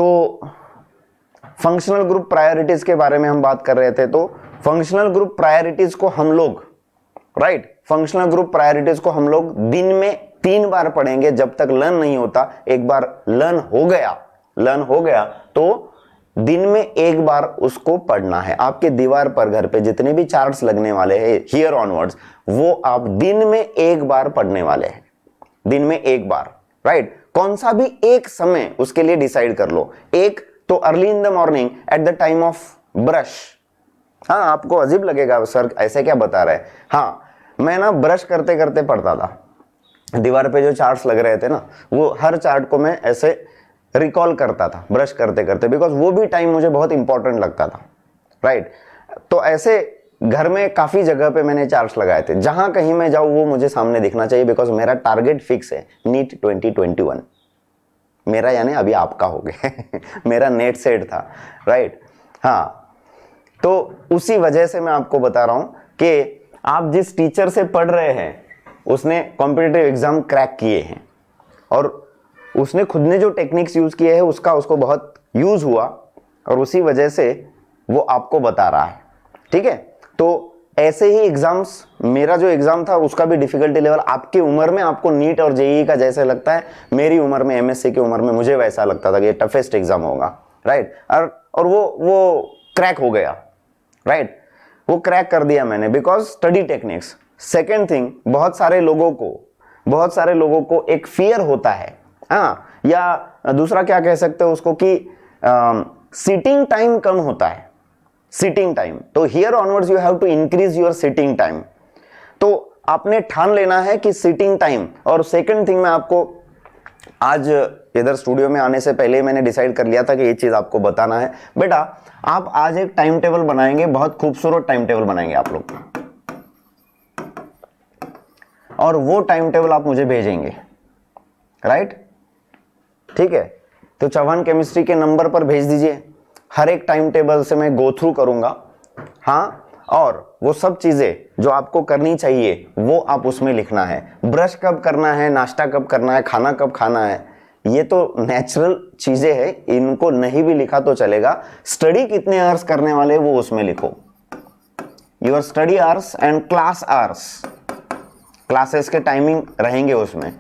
तो functional group priorities के बारे में हम बात कर रहे थे। तो फंक्शनल ग्रुप प्रायोरिटीज को हम लोग फंक्शनल ग्रुप प्रायोरिटीज को हम लोग दिन में 3 बार पढ़ेंगे जब तक लर्न नहीं होता। एक बार लर्न हो गया तो दिन में 1 बार उसको पढ़ना है। आपके दीवार पर घर पे जितने भी चार्ट्स लगने वाले हैं हियर ऑनवर्ड्स, वो आप दिन में 1 बार पढ़ने वाले हैं, दिन में 1 बार। राइट, कौन सा भी एक समय उसके लिए डिसाइड कर लो। एक तो early in the morning at the time of brush. हाँ, आपको अजीब लगेगा सर ऐसे क्या बता रहे हैं। हाँ, मैं ना ब्रश करते करते पढ़ता था। दीवार पे जो चार्ट्स लग रहे थे ना, वो हर चार्ट को मैं ऐसे रिकॉल करता था ब्रश करते करते, बिकॉज वो भी टाइम मुझे बहुत इंपॉर्टेंट लगता था। राइट, तो ऐसे घर में काफी जगह पे मैंने चार्ट्स लगाए थे। जहां कहीं मैं जाऊं वो मुझे सामने दिखना चाहिए, बिकॉज मेरा टारगेट फिक्स है नीट 2021। मेरा यानी अभी आपका हो गया मेरा नेट सेट था। राइट, हाँ, तो उसी वजह से मैं आपको बता रहा हूं कि आप जिस टीचर से पढ़ रहे हैं उसने कॉम्पिटिटिव एग्जाम क्रैक किए हैं और उसने खुद ने जो टेक्निक्स यूज किए हैं उसको बहुत यूज हुआ और उसी वजह से वो आपको बता रहा है। ठीक है, तो ऐसे ही एग्जाम्स, मेरा जो एग्जाम था उसका भी डिफिकल्टी लेवल आपकी उम्र में आपको नीट और जेईई का जैसे लगता है, मेरी उम्र में एमएससी की उम्र में मुझे वैसा लगता था कि ये टफेस्ट एग्जाम होगा। राइट, और वो क्रैक हो गया। राइट, वो क्रैक कर दिया मैंने because study techniques. Second thing, बहुत सारे लोगों को एक फियर होता है, हाँ, या दूसरा क्या कह सकते हो उसको कि सिटिंग टाइम कम होता है, सिटिंग टाइम। तो here onwards you have to increase your sitting time. तो आपने ठान लेना है कि सिटिंग टाइम। और सेकंड थिंग, मैं आपको आज इधर स्टूडियो में आने से पहले मैंने डिसाइड कर लिया था कि ये चीज आपको बताना है। बेटा, आप आज एक टाइम टेबल बनाएंगे, बहुत खूबसूरत टाइम टेबल बनाएंगे आप लोग, और वो टाइम टेबल आप मुझे भेजेंगे। राइट, ठीक है, तो चौहान केमिस्ट्री के नंबर पर भेज दीजिए। हर एक टाइम टेबल से मैं गो थ्रू करूंगा, हाँ, और वो सब चीजें जो आपको करनी चाहिए वो आप उसमें लिखना है। ब्रश कब करना है, नाश्ता कब करना है, खाना कब खाना है, ये तो नेचुरल चीजें हैं, इनको नहीं भी लिखा तो चलेगा। स्टडी कितने आवर्स करने वाले वो उसमें लिखो, your study hours and class hours, classes के टाइमिंग रहेंगे उसमें।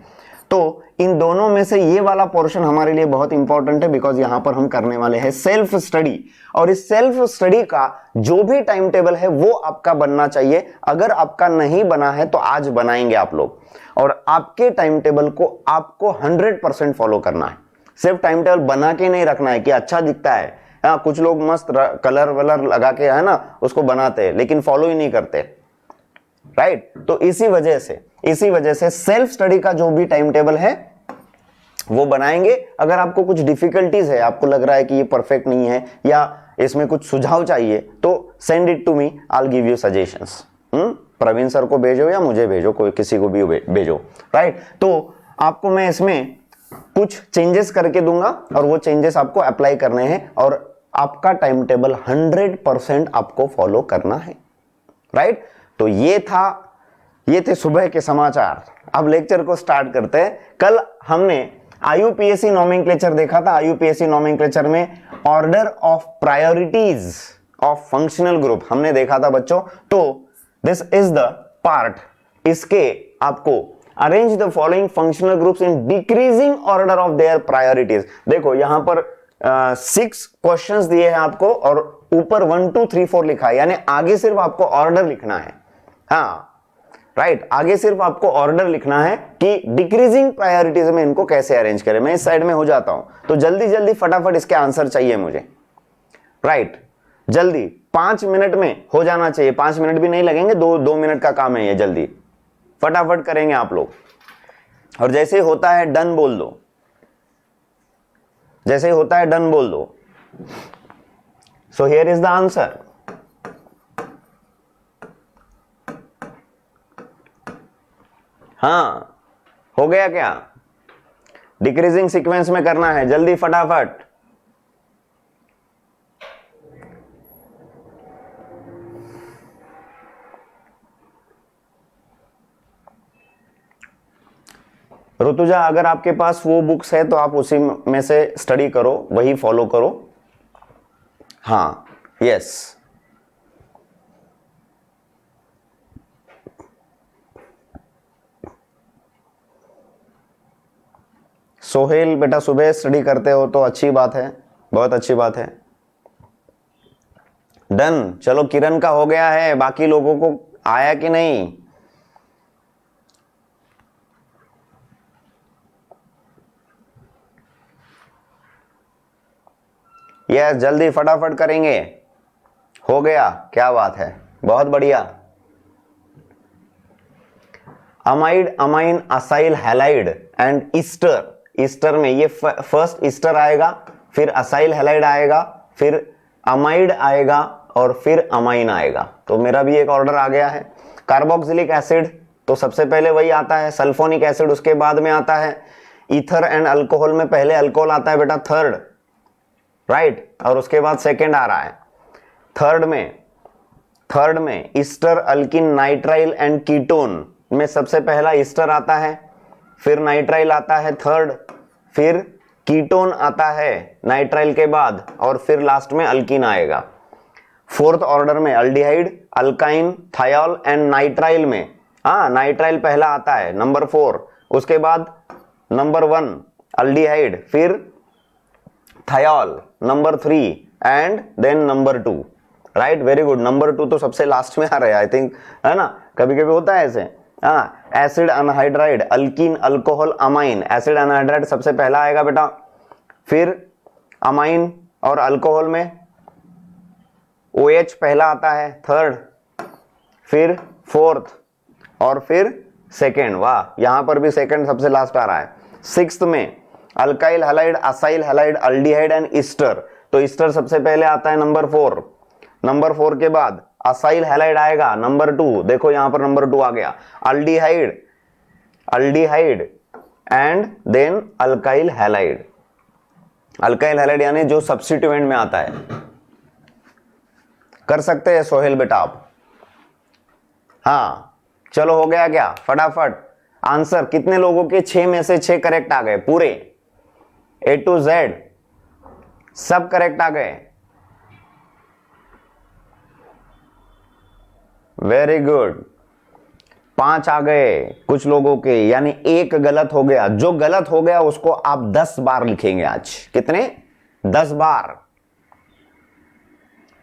तो इन दोनों में से ये वाला पोर्शन हमारे लिए बहुत इंपॉर्टेंट है, बिकॉज यहां पर हम करने वाले हैं सेल्फ स्टडी। और इस सेल्फ स्टडी का जो भी टाइम टेबल है वो आपका बनना चाहिए। अगर आपका नहीं बना है तो आज बनाएंगे आप लोग, और आपके टाइम टेबल को आपको 100% फॉलो करना है। सिर्फ टाइम टेबल बना के नहीं रखना है कि अच्छा दिखता है। हाँ, कुछ लोग मस्त कलर वलर लगा के है ना उसको बनाते हैं लेकिन फॉलो ही नहीं करते। राइट, तो इसी वजह से सेल्फ स्टडी का जो भी टाइम टेबल है वो बनाएंगे। अगर आपको कुछ डिफिकल्टीज है, आपको लग रहा है कि ये परफेक्ट नहीं है या इसमें कुछ सुझाव चाहिए, तो send it to me, I will give you suggestions. Praveen sir को भेजो या मुझे भेजो, कोई किसी को भी भेजो। राइट, तो आपको मैं इसमें कुछ चेंजेस करके दूंगा और वो चेंजेस आपको अप्लाई करने हैं और आपका टाइम टेबल 100% आपको फॉलो करना है। राइट, तो ये थे सुबह के समाचार। अब लेक्चर को स्टार्ट करते हैं। कल हमने आईयूपीएससी नोमेनक्लेचर देखा था। आईयूपीएससी नोमेनक्लेचर में order of priorities of functional group हमने देखा था बच्चों। तो दिस इज द पार्ट, इसके आपको arrange the following functional groups in decreasing order of their priorities. देखो यहां पर 6 क्वेश्चंस दिए हैं आपको और ऊपर 1 2 3 4 लिखा है, यानी आगे सिर्फ आपको ऑर्डर लिखना है। हाँ, राइट, आगे सिर्फ आपको ऑर्डर लिखना है कि डिक्रीजिंग प्रायोरिटीज में इनको कैसे अरेंज करें। मैं इस साइड में हो जाता हूं, तो जल्दी जल्दी फटाफट इसके आंसर चाहिए मुझे। राइट, जल्दी 5 मिनट में हो जाना चाहिए। 5 मिनट भी नहीं लगेंगे, 2 मिनट का काम है ये, जल्दी फटाफट करेंगे आप लोग। और जैसे ही होता है डन बोल दो, जैसे ही होता है डन बोल दो। So here is the answer. हाँ, हो गया क्या? डिक्रीजिंग सीक्वेंस में करना है, जल्दी फटाफट। ऋतुजा अगर आपके पास वो बुक्स है तो आप उसी में से स्टडी करो, वही फॉलो करो। हाँ, यस। सोहेल बेटा सुबह स्टडी करते हो तो अच्छी बात है, बहुत अच्छी बात है। डन, चलो किरण का हो गया है, बाकी लोगों को आया कि नहीं? यस, जल्दी फटाफट करेंगे। हो गया, क्या बात है, बहुत बढ़िया। Amide, amine, acyl, halide and Easter. Easter में ये फर्स्ट ईस्टर आएगा, फिर असाइल हैलाइड आएगा, फिर अमाइड आएगा और फिर अमाइन आएगा। तो मेरा भी एक ऑर्डर आ गया है। कार्बोक्सिलिक एसिड तो सबसे पहले वही आता है, सल्फोनिक एसिड उसके बाद में आता है, ईथर एंड अल्कोहल में पहले अल्कोहल आता है बेटा, थर्ड, राइट, और उसके बाद सेकेंड आ रहा है। थर्ड में Easter, alkene, nitrile and ketone में सबसे पहला ईस्टर आता है, फिर नाइट्राइल आता है थर्ड, फिर कीटोन आता है नाइट्राइल के बाद, और फिर लास्ट में अल्किन आएगा। फोर्थ ऑर्डर में aldehyde, alkyne, thiol and nitrile में नाइट्राइल पहला आता है, नंबर 4, उसके बाद नंबर 1 अल्डिहाइड, फिर thiol number 3 and then number 2, right, very good. Number 2 तो सबसे लास्ट में आ रहा है आई थिंक, है ना, कभी कभी होता है ऐसे। Acid anhydride, alkyne, alcohol, amine. Acid anhydride सबसे पहला आएगा बेटा, फिर अमाइन और अल्कोहल में OH पहला आता है, थर्ड, फिर फोर्थ और फिर सेकेंड। वाह, यहां पर भी सेकेंड सबसे लास्ट आ रहा है। सिक्स्थ में alkyl halide, acyl halide, aldehyde and Easter. तो ईस्टर सबसे पहले आता है नंबर 4, नंबर 4 के बाद असाइल हैलाइड आएगा नंबर 2, देखो यहां पर नंबर 2 आ गया, aldehyde and then alkyl halide. Alkyl halide यानी जो सब्स्टिट्यूएंट में आता है। कर सकते हैं सोहेल बेटा आप? हाँ, चलो हो गया क्या? फटाफट आंसर। कितने लोगों के 6 में से 6 करेक्ट आ गए? पूरे A to Z सब करेक्ट आ गए? Very good. 5 आ गए कुछ लोगों के, यानी 1 गलत हो गया। जो गलत हो गया उसको आप 10 बार लिखेंगे आज। कितने? 10 बार।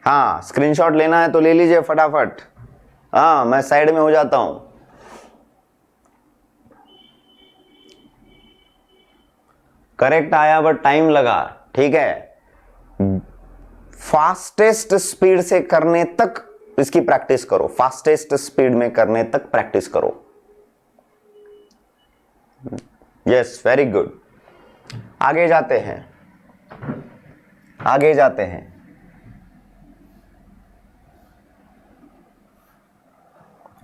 हाँ, स्क्रीनशॉट लेना है तो ले लीजिए फटाफट। हाँ, मैं साइड में हो जाता हूं। करेक्ट आया बट टाइम लगा, ठीक है। फास्टेस्ट स्पीड से करने तक इसकी प्रैक्टिस करो, फास्टेस्ट स्पीड में करने तक प्रैक्टिस करो। Yes, very good. आगे जाते हैं, आगे जाते हैं।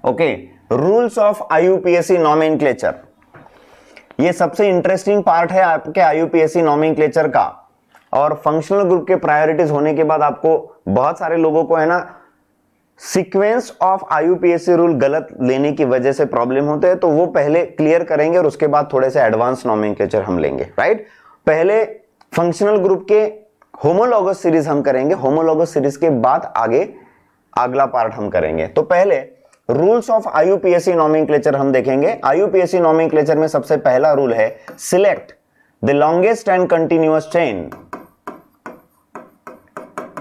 Okay, rules of IUPAC nomenclature. ये सबसे इंटरेस्टिंग पार्ट है आपके IUPAC नॉमेनक्लेचर का। और फंक्शनल ग्रुप के प्रायोरिटीज होने के बाद आपको बहुत सारे लोगों को है ना सीक्वेंस ऑफ IUPAC रूल गलत लेने की वजह से प्रॉब्लम होते हैं, तो वो पहले क्लियर करेंगे और उसके बाद थोड़े से एडवांस नॉमेनक्लेचर हम लेंगे, राइट। पहले फंक्शनल ग्रुप के होमोलॉगस सीरीज हम करेंगे, होमोलॉगस सीरीज के बाद आगे अगला पार्ट हम करेंगे। तो पहले रूल्स ऑफ IUPAC नॉमेनक्लेचर हम देखेंगे। IUPAC नॉमेनक्लेचर में सबसे पहला रूल है select the longest and continuous chain,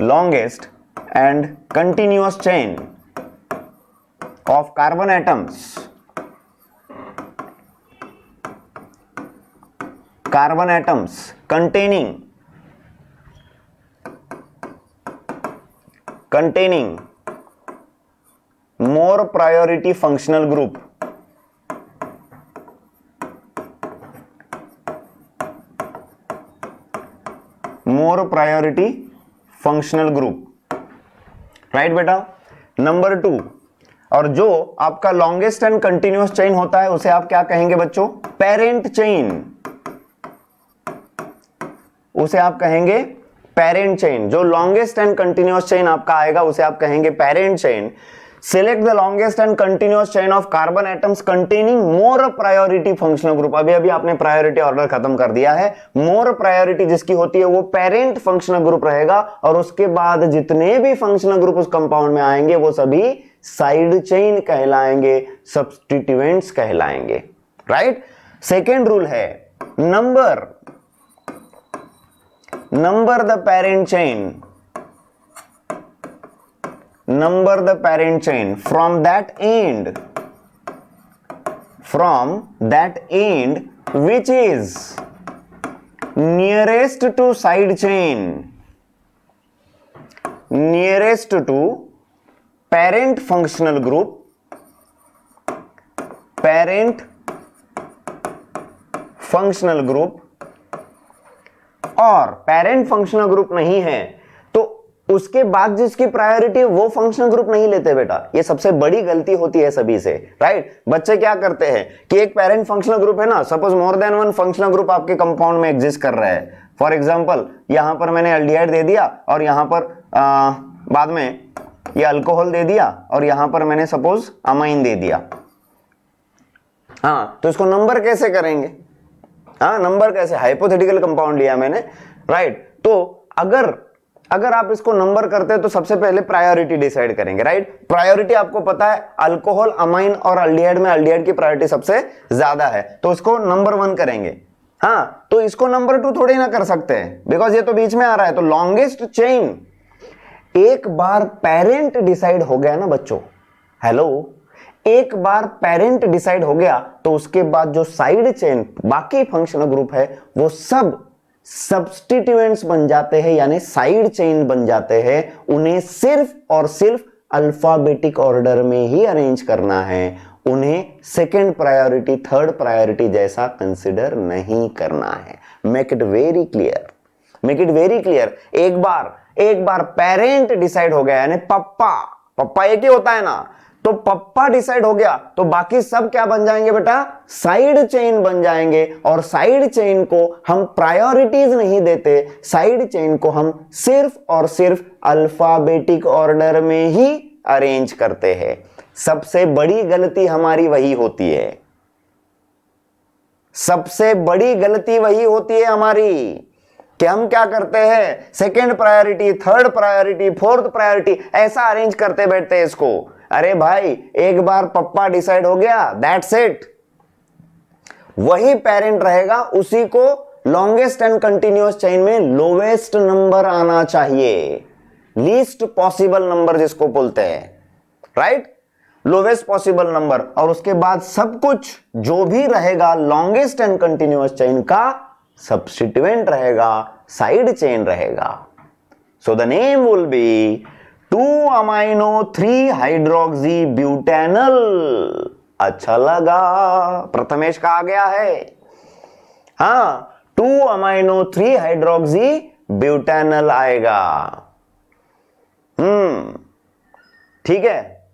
longest and continuous chain of carbon atoms containing more priority functional group, functional group, right बेटा। नंबर 2, और जो आपका लॉन्गेस्ट एंड कंटिन्यूअस चेन होता है उसे आप क्या कहेंगे बच्चों? Parent chain. उसे आप कहेंगे पेरेंट चेन। जो लॉन्गेस्ट एंड कंटिन्यूअस चेन आपका आएगा उसे आप कहेंगे parent chain. Select the longest and continuous chain of carbon atoms containing more priority functional group. अभी अभी आपने प्रायोरिटी ऑर्डर खत्म कर दिया है। मोर प्रायोरिटी जिसकी होती है वो पेरेंट फंक्शनल ग्रुप रहेगा, और उसके बाद जितने भी फंक्शनल ग्रुप उस कंपाउंड में आएंगे वो सभी साइड चेन कहलाएंगे, सब्स्टिट्यूएंट्स कहलाएंगे। राइट। सेकेंड रूल है number the parent chain, number the parent chain from that end which is nearest to side chain, nearest to parent functional group, और parent functional group नहीं है तो उसके बाद जिसकी प्रायोरिटी है वो फंक्शनल ग्रुप नहीं लेते बेटा। ये सबसे बड़ी गलती होती है सभी से। राइट। बच्चे क्या करते हैं कि एक पेरेंट फंक्शनल ग्रुप है ना, सपोज मोर देन वन फंक्शनल ग्रुप आपके कंपाउंड में एग्जिस्ट कर रहा है। फॉर एग्जांपल यहां पर मैंने एल्डिहाइड दे दिया और यहां पर बाद में ये अल्कोहल दे दिया और यहां पर मैंने सपोज अमाइन दे दिया। हाँ, तो इसको नंबर कैसे करेंगे? हाँ, नंबर कैसे? हाइपोथेटिकल कंपाउंड लिया मैंने। राइट। तो अगर आप इसको नंबर करते हैं तो सबसे पहले प्रायोरिटी डिसाइड करेंगे। राइट। प्रायोरिटी आपको पता है अल्कोहल, अमाइन और अल्डिहाइड में अल्डिहाइड की प्रायोरिटी सबसे ज्यादा है, तो इसको नंबर 1 करेंगे। हाँ, तो इसको नंबर 2 थोड़ी ना कर सकते हैं बिकॉज ये तो बीच में आ रहा है। तो लॉन्गेस्ट चेन, एक बार पेरेंट डिसाइड हो गया ना बच्चों, हेलो, एक बार पेरेंट डिसाइड हो गया तो उसके बाद जो साइड चेन बाकी फंक्शनल ग्रुप है वो सब सब्स्टिट्यूएंट्स बन जाते हैं, यानी साइड चेन बन जाते हैं। उन्हें सिर्फ और सिर्फ अल्फाबेटिक ऑर्डर में ही अरेंज करना है, उन्हें सेकंड प्रायोरिटी, थर्ड प्रायोरिटी जैसा कंसिडर नहीं करना है। Make it very clear, make it very clear. एक बार पेरेंट डिसाइड हो गया, यानी पप्पा एक ही होता है ना, तो पप्पा डिसाइड हो गया तो बाकी सब क्या बन जाएंगे बेटा? साइड चेन बन जाएंगे। और साइड चेन को हम प्रायोरिटीज नहीं देते, साइड चेन को हम सिर्फ और सिर्फ अल्फाबेटिक ऑर्डर में ही अरेंज करते हैं। सबसे बड़ी गलती हमारी वही होती है, सबसे बड़ी गलती वही होती है हमारी कि हम क्या करते हैं, second priority, third priority, fourth priority ऐसा अरेंज करते बैठते हैं इसको। अरे भाई, एक बार पप्पा डिसाइड हो गया, दैट्स इट, वही पेरेंट रहेगा, उसी को लॉन्गेस्ट एंड कंटिन्यूअस चेन में लोवेस्ट नंबर आना चाहिए, लीस्ट पॉसिबल नंबर जिसको बोलते हैं। राइट। लोवेस्ट पॉसिबल नंबर, और उसके बाद सब कुछ जो भी रहेगा लॉन्गेस्ट एंड कंटिन्यूअस चेन का सब्स्टिट्यूएंट रहेगा, साइड चेन रहेगा। सो the name will B 2-amino-3-hydroxybutanol। अच्छा लगा, प्रथमेश का आ गया है। हाँ, 2-amino-3-hydroxybutanol आएगा। ठीक है,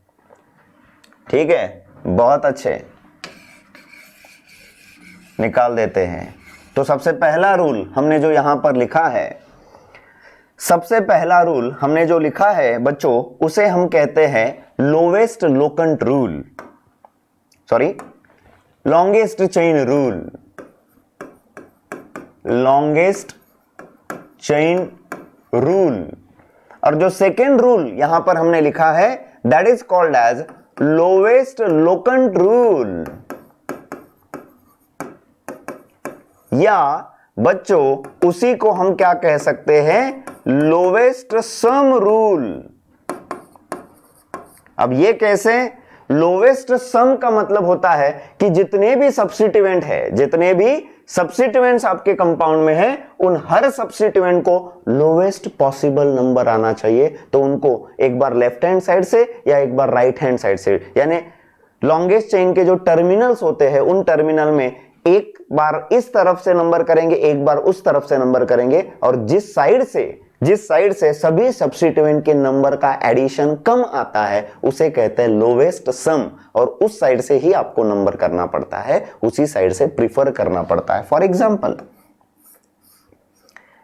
ठीक है, बहुत अच्छे, निकाल देते हैं। तो सबसे पहला रूल हमने जो यहां पर लिखा है, सबसे पहला रूल हमने जो लिखा है बच्चों, उसे हम कहते हैं lowest locant rule, sorry longest chain rule, longest chain rule. और जो सेकेंड रूल यहां पर हमने लिखा है that is called as lowest locant rule, या बच्चों उसी को हम क्या कह सकते हैं, लोवेस्ट सम रूल। अब ये कैसे? लोवेस्ट सम का मतलब होता है कि जितने भी सब्स्टिट्यूएंट है, जितने भी सब्स्टिट्यूएंट्स आपके कंपाउंड में है, उन हर सब्स्टिट्यूएंट को लोवेस्ट पॉसिबल नंबर आना चाहिए। तो उनको एक बार लेफ्ट हैंड साइड से या एक बार राइट हैंड साइड से, यानी लॉन्गेस्ट चेन के जो टर्मिनल्स होते हैं उन टर्मिनल में एक बार इस तरफ से नंबर करेंगे, एक बार उस तरफ से नंबर करेंगे, और जिस साइड से सभी सब्स्टिट्यूएंट के नंबर का एडिशन कम आता है उसे कहते हैं लोवेस्ट सम, और उस साइड से ही आपको नंबर करना पड़ता है, उसी साइड से प्रिफर करना पड़ता है। फॉर एग्जांपल,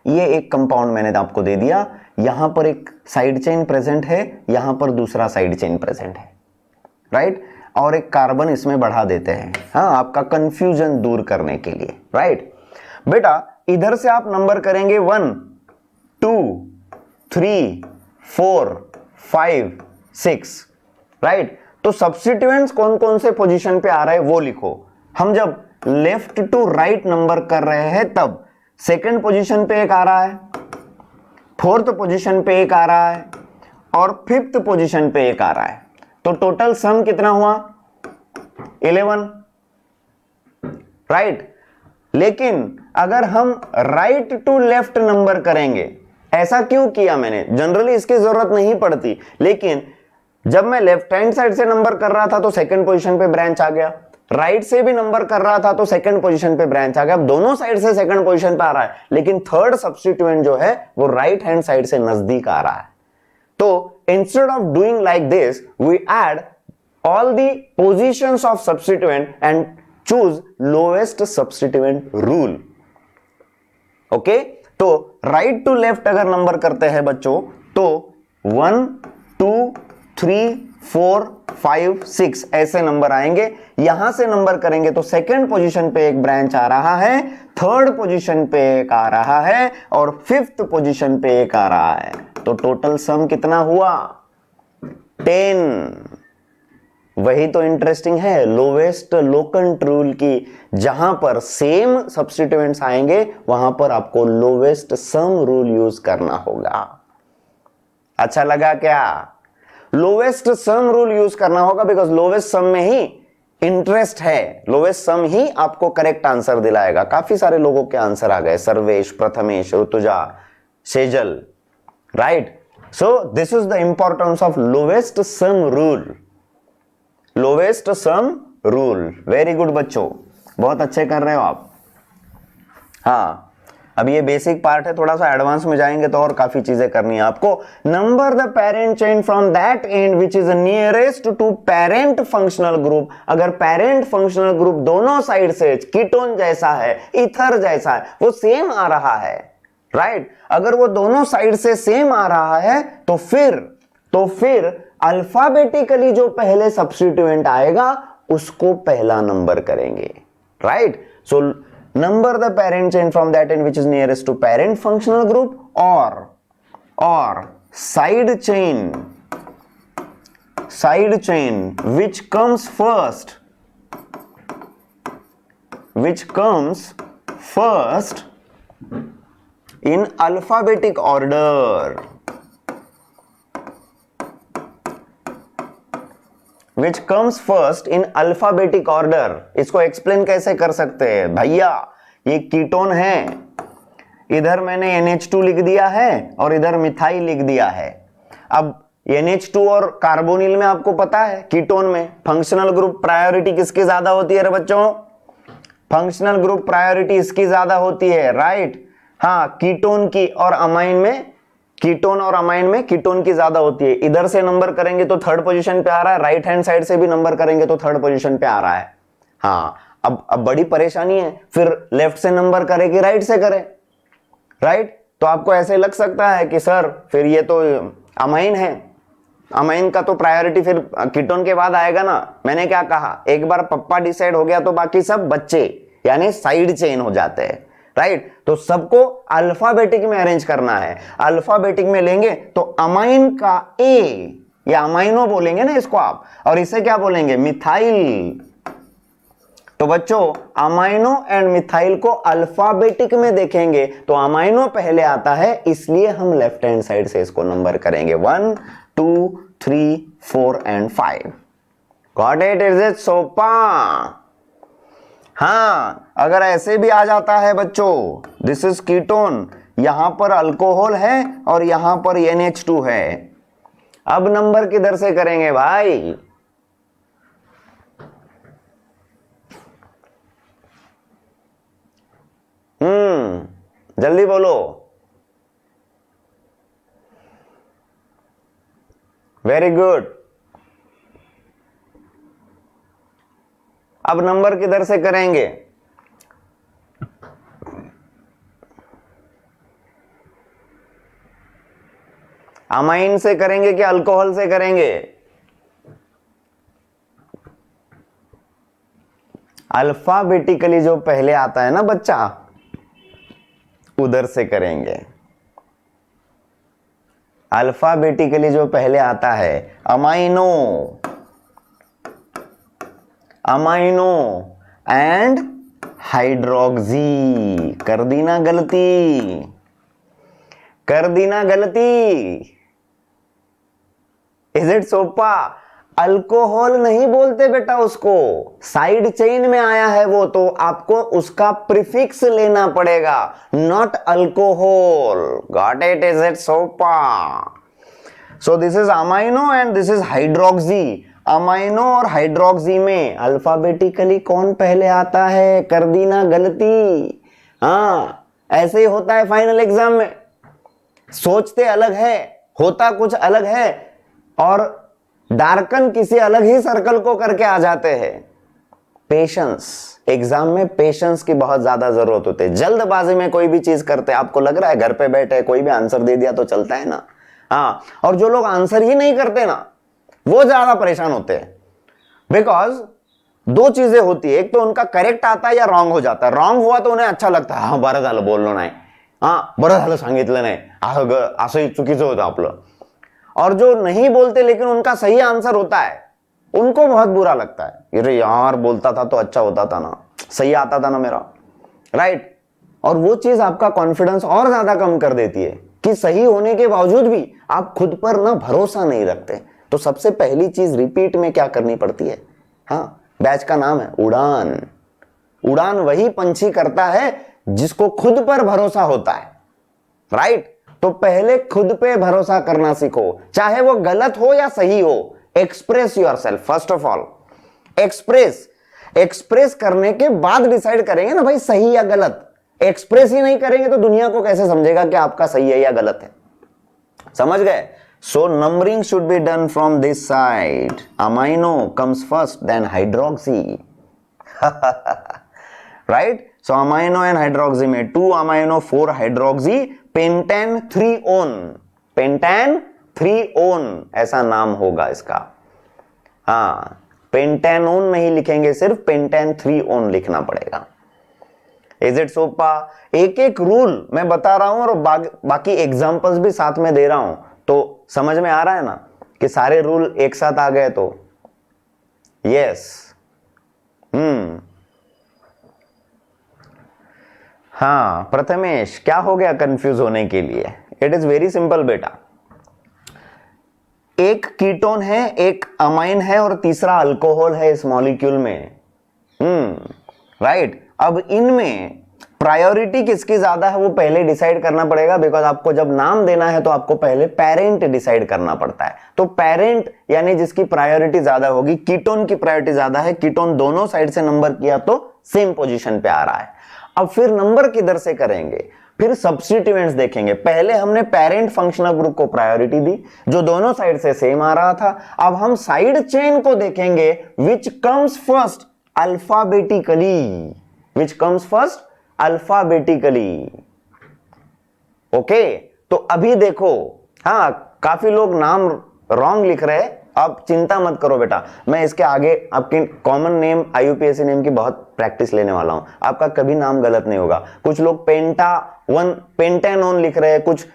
ये एक कंपाउंड मैंने आपको दे दिया, यहां पर एक साइड चेन प्रेजेंट है, यहां पर दूसरा साइड चेन प्रेजेंट है। राइट, और एक कार्बन इसमें बढ़ा देते हैं, हाँ, आपका कंफ्यूजन दूर करने के लिए, राइट। बेटा इधर से आप नंबर करेंगे 1 2 3 4 5 6, राइट। तो सब्स्टिट्यूएंट्स कौन कौन से पोजीशन पे आ रहा है वो लिखो। हम जब लेफ्ट टू राइट नंबर कर रहे हैं तब सेकंड पोजीशन पे एक आ रहा है, फोर्थ पोजीशन पे एक आ रहा है और फिफ्थ पोजीशन पे एक आ रहा है। तो टोटल सम कितना हुआ? 11, राइट। लेकिन अगर हम राइट टू लेफ्ट नंबर करेंगे, ऐसा क्यों किया मैंने? जनरली इसकी जरूरत नहीं पड़ती, लेकिन जब मैं लेफ्ट हैंड साइड से नंबर कर रहा था तो सेकंड पोजीशन पे ब्रांच आ गया, राइट से भी नंबर कर रहा था तो सेकंड पोजीशन पे ब्रांच आ गया। अब दोनों साइड से सेकंड पोजीशन पे आ रहा है, लेकिन थर्ड सब्स्टिट्यूएंट जो है वो राइट हैंड साइड से नजदीक आ रहा है। तो instead of doing like this we add all the positions of substituent and choose lowest substituent rule. Okay, तो राइट टू लेफ्ट अगर नंबर करते हैं बच्चों तो 1 2 3 4 5 6 ऐसे नंबर आएंगे। यहां से नंबर करेंगे तो सेकंड पोजीशन पे एक ब्रांच आ रहा है, थर्ड पोजीशन पे एक आ रहा है और फिफ्थ पोजीशन पे एक आ रहा है। तो टोटल सम कितना हुआ? 10। वही तो इंटरेस्टिंग है लोवेस्ट लोकेंट रूल की, जहां पर सेम सब्स्टिट्यूएंट्स आएंगे वहां पर आपको लोवेस्ट सम रूल यूज करना होगा। अच्छा लगा क्या? लोवेस्ट सम रूल यूज करना होगा बिकॉज लोवेस्ट सम में ही इंटरेस्ट है, लोवेस्ट सम ही आपको करेक्ट आंसर दिलाएगा। काफी सारे लोगों के आंसर आ गए, Sarvesh, Prathamesh, Rutuja, Sejal, right. So this is the importance of lowest sum rule, lowest sum rule. Very good बच्चों, बहुत अच्छे कर रहे हो आप। हाँ, अब ये बेसिक पार्ट है, थोड़ा सा एडवांस में जाएंगे तो और काफी चीजें करनी है आपको। Number the parent chain from that end which is nearest to parent functional group. अगर पेरेंट फंक्शनल ग्रुप दोनों साइड से कीटोन जैसा है, ईथर जैसा है, वो सेम आ रहा है, राइट। अगर वो दोनों साइड से सेम आ रहा है तो फिर अल्फाबेटिकली जो पहले सब्स्टिट्यूएंट आएगा उसको पहला नंबर करेंगे, right. So number the parent chain from that end which is nearest to parent functional group और side chain which comes first in alphabetic order, which comes first in alphabetic order। इसको explain कैसे कर सकते हैं भैया? ये ketone है, इधर मैंने NH2 लिख दिया है और इधर मिथाइल लिख दिया है। अब NH2 और कार्बोनिल में आपको पता है कीटोन में फंक्शनल ग्रुप प्रायोरिटी किसकी ज्यादा होती है रे बच्चों? फंक्शनल ग्रुप प्रायोरिटी इसकी ज्यादा होती है, राइट। हाँ, कीटोन और अमाइन में कीटोन की ज्यादा होती है। इधर से नंबर करेंगे तो थर्ड पोजीशन पे आ रहा है, राइट हैंड साइड से भी नंबर करेंगे तो थर्ड पोजीशन पे आ रहा है। हाँ, अब बड़ी परेशानी है, फिर लेफ्ट से नंबर करे कि राइट से करे, राइट। तो आपको ऐसे लग सकता है कि सर फिर ये तो अमाइन है, अमाइन का तो प्रायोरिटी फिर कीटोन के बाद आएगा ना। मैंने क्या कहा, एक बार पप्पा डिसाइड हो गया तो बाकी सब बच्चे यानी साइड चेन हो जाते हैं, राइट। तो सबको अल्फाबेटिक में अरेंज करना है। अल्फाबेटिक में लेंगे तो अमाइन का ए, या अमाइनो बोलेंगे ना इसको आप, और इसे क्या बोलेंगे? मिथाइल। तो बच्चों अमाइनो एंड मिथाइल को अल्फाबेटिक में देखेंगे तो अमाइनो पहले आता है, इसलिए हम लेफ्ट हैंड साइड से इसको नंबर करेंगे 1 2 3 4 and 5। Got it? Is it सोपा? हाँ, अगर ऐसे भी आ जाता है बच्चों, दिस इज कीटोन, यहां पर अल्कोहल है और यहां पर NH2 है, अब नंबर किधर से करेंगे भाई? जल्दी बोलो। Very good. अब नंबर किधर से करेंगे? अमाइन से करेंगे कि अल्कोहल से करेंगे? अल्फाबेटिकली जो पहले आता है ना बच्चा, उधर से करेंगे। अल्फाबेटिकली जो पहले आता है, अमाइनो, अमाइनो एंड हाइड्रोक्सी। कर दी ना गलती, कर दी ना गलती। Is it sofa? अल्कोहल नहीं बोलते बेटा उसको, साइड चेन में आया है वो, तो आपको उसका प्रीफिक्स लेना पड़ेगा, not alcohol. Got it? Is it सोपा? So this is amino and this is hydroxy. Amino और हाइड्रोक्सी में अल्फाबेटिकली कौन पहले आता है? कर दी ना गलती। हाँ, ऐसे ही होता है फाइनल एग्जाम में, सोचते अलग है, होता कुछ अलग है, और डार्कन किसी अलग ही सर्कल को करके आ जाते हैं। पेशेंस, एग्जाम में पेशेंस की बहुत ज्यादा जरूरत होती है। जल्दबाजी में कोई भी चीज करते, आपको लग रहा है घर पे बैठे कोई भी आंसर दे दिया तो चलता है ना। हाँ, और जो लोग आंसर ही नहीं करते ना, वो ज्यादा परेशान होते हैं। बिकॉज दो चीजें होती है, एक तो उनका करेक्ट आता है या रॉन्ग हो जाता है। रॉन्ग हुआ तो उन्हें अच्छा लगता है, हाँ बरं झालं बोललो नाही, हाँ बरं झालं सांगितलं नाही, असं चुकीचं होतं आपलं। और जो नहीं बोलते लेकिन उनका सही आंसर होता है, उनको बहुत बुरा लगता है, अरे यार बोलता था तो अच्छा होता था ना, सही आता था ना मेरा, राइट। और वो चीज आपका कॉन्फिडेंस और ज्यादा कम कर देती है कि सही होने के बावजूद भी आप खुद पर ना भरोसा नहीं रखते। तो सबसे पहली चीज रिपीट में क्या करनी पड़ती है? हाँ, बैच का नाम है उड़ान। उड़ान वही पंछी करता है जिसको खुद पर भरोसा होता है, राइट। तो पहले खुद पे भरोसा करना सीखो, चाहे वो गलत हो या सही हो। Express yourself first of all. Express करने के बाद डिसाइड करेंगे ना भाई सही या गलत। एक्सप्रेस ही नहीं करेंगे तो दुनिया को कैसे समझेगा कि आपका सही है या गलत है? समझ गए? So numbering should be done from this side. Amino comes first, then hydroxy. Right? So amino and hydroxy में 2 amino 4 hydroxy, pentane 3 one, pentane 3 one ऐसा नाम होगा इसका। हाँ, पेंटेनोन नहीं लिखेंगे, सिर्फ पेंटेन 3 ओन लिखना पड़ेगा। इज इट सोपा? एक एक रूल मैं बता रहा हूं और बाकी एग्जांपल्स भी साथ में दे रहा हूं, तो समझ में आ रहा है ना कि सारे रूल एक साथ आ गए तो? यस। हाँ प्रथमेश, क्या हो गया कंफ्यूज होने के लिए? इट इज वेरी सिंपल बेटा। एक कीटोन है, एक अमाइन है और तीसरा अल्कोहल है इस मॉलिक्यूल में। राइट। अब इनमें प्रायोरिटी किसकी ज्यादा है वो पहले डिसाइड करना पड़ेगा, बिकॉज आपको जब नाम देना है तो आपको पहले पेरेंट डिसाइड करना पड़ता है। तो पेरेंट यानी जिसकी प्रायोरिटी ज्यादा होगी, कीटोन की प्रायोरिटी ज्यादा है, कीटोन दोनों साइड से नंबर किया तो सेम पोजीशन पे आ रहा है। अब फिर नंबर किधर से करेंगे? फिर सब्स्टिट्यूएंट्स देखेंगे। पहले हमने पेरेंट फंक्शनल ग्रुप को प्रायोरिटी दी जो दोनों साइड से सेम आ रहा था। अब हम साइड चेन को देखेंगे, which comes first alphabetically, which comes first alphabetically. Okay, तो अभी देखो, हाँ काफी लोग नाम रॉन्ग लिख रहे हैं, आप चिंता मत करो बेटा, मैं इसके आगे आपके कॉमन नेम IUPAC नेम की बहुत प्रैक्टिस लेने वाला हूं, आपका कभी नाम गलत नहीं होगा। कुछ लोग पेंटेनोन लिख रहे हैं, कुछ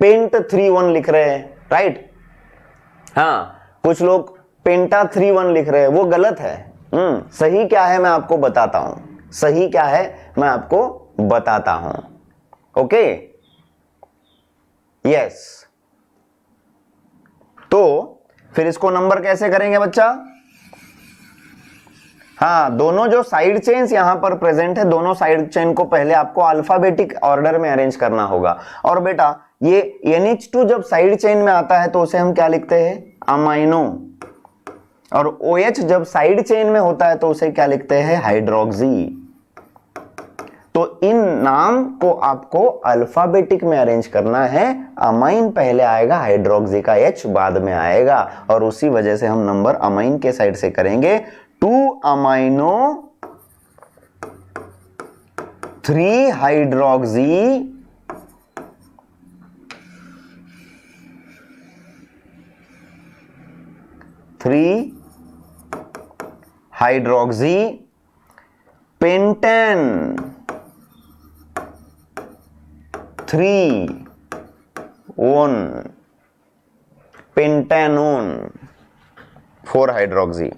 पेंट 3-1 लिख रहे हैं, राइट। हाँ, कुछ लोग पेंटा 3-1 लिख रहे हैं, वो गलत है। सही क्या है मैं आपको बताता हूं, सही क्या है मैं आपको बताता हूं। Okay, yes. तो फिर इसको नंबर कैसे करेंगे बच्चा? हाँ, दोनों जो साइड चेन्स यहां पर प्रेजेंट है, दोनों साइड चेन को पहले आपको अल्फाबेटिक ऑर्डर में अरेंज करना होगा। और बेटा ये NH2 जब साइड चेन में आता है तो उसे हम क्या लिखते हैं? अमाइनो। और OH जब साइड चेन में होता है तो उसे क्या लिखते हैं? हाइड्रोक्सी। तो इन नाम को आपको अल्फाबेटिक में अरेंज करना है। अमाइन पहले आएगा, हाइड्रोक्सी का H बाद में आएगा, और उसी वजह से हम नंबर अमाइन के साइड से करेंगे। 2 amino 3 hydroxy 3 hydroxy pentane 3 pentanone 4 hydroxy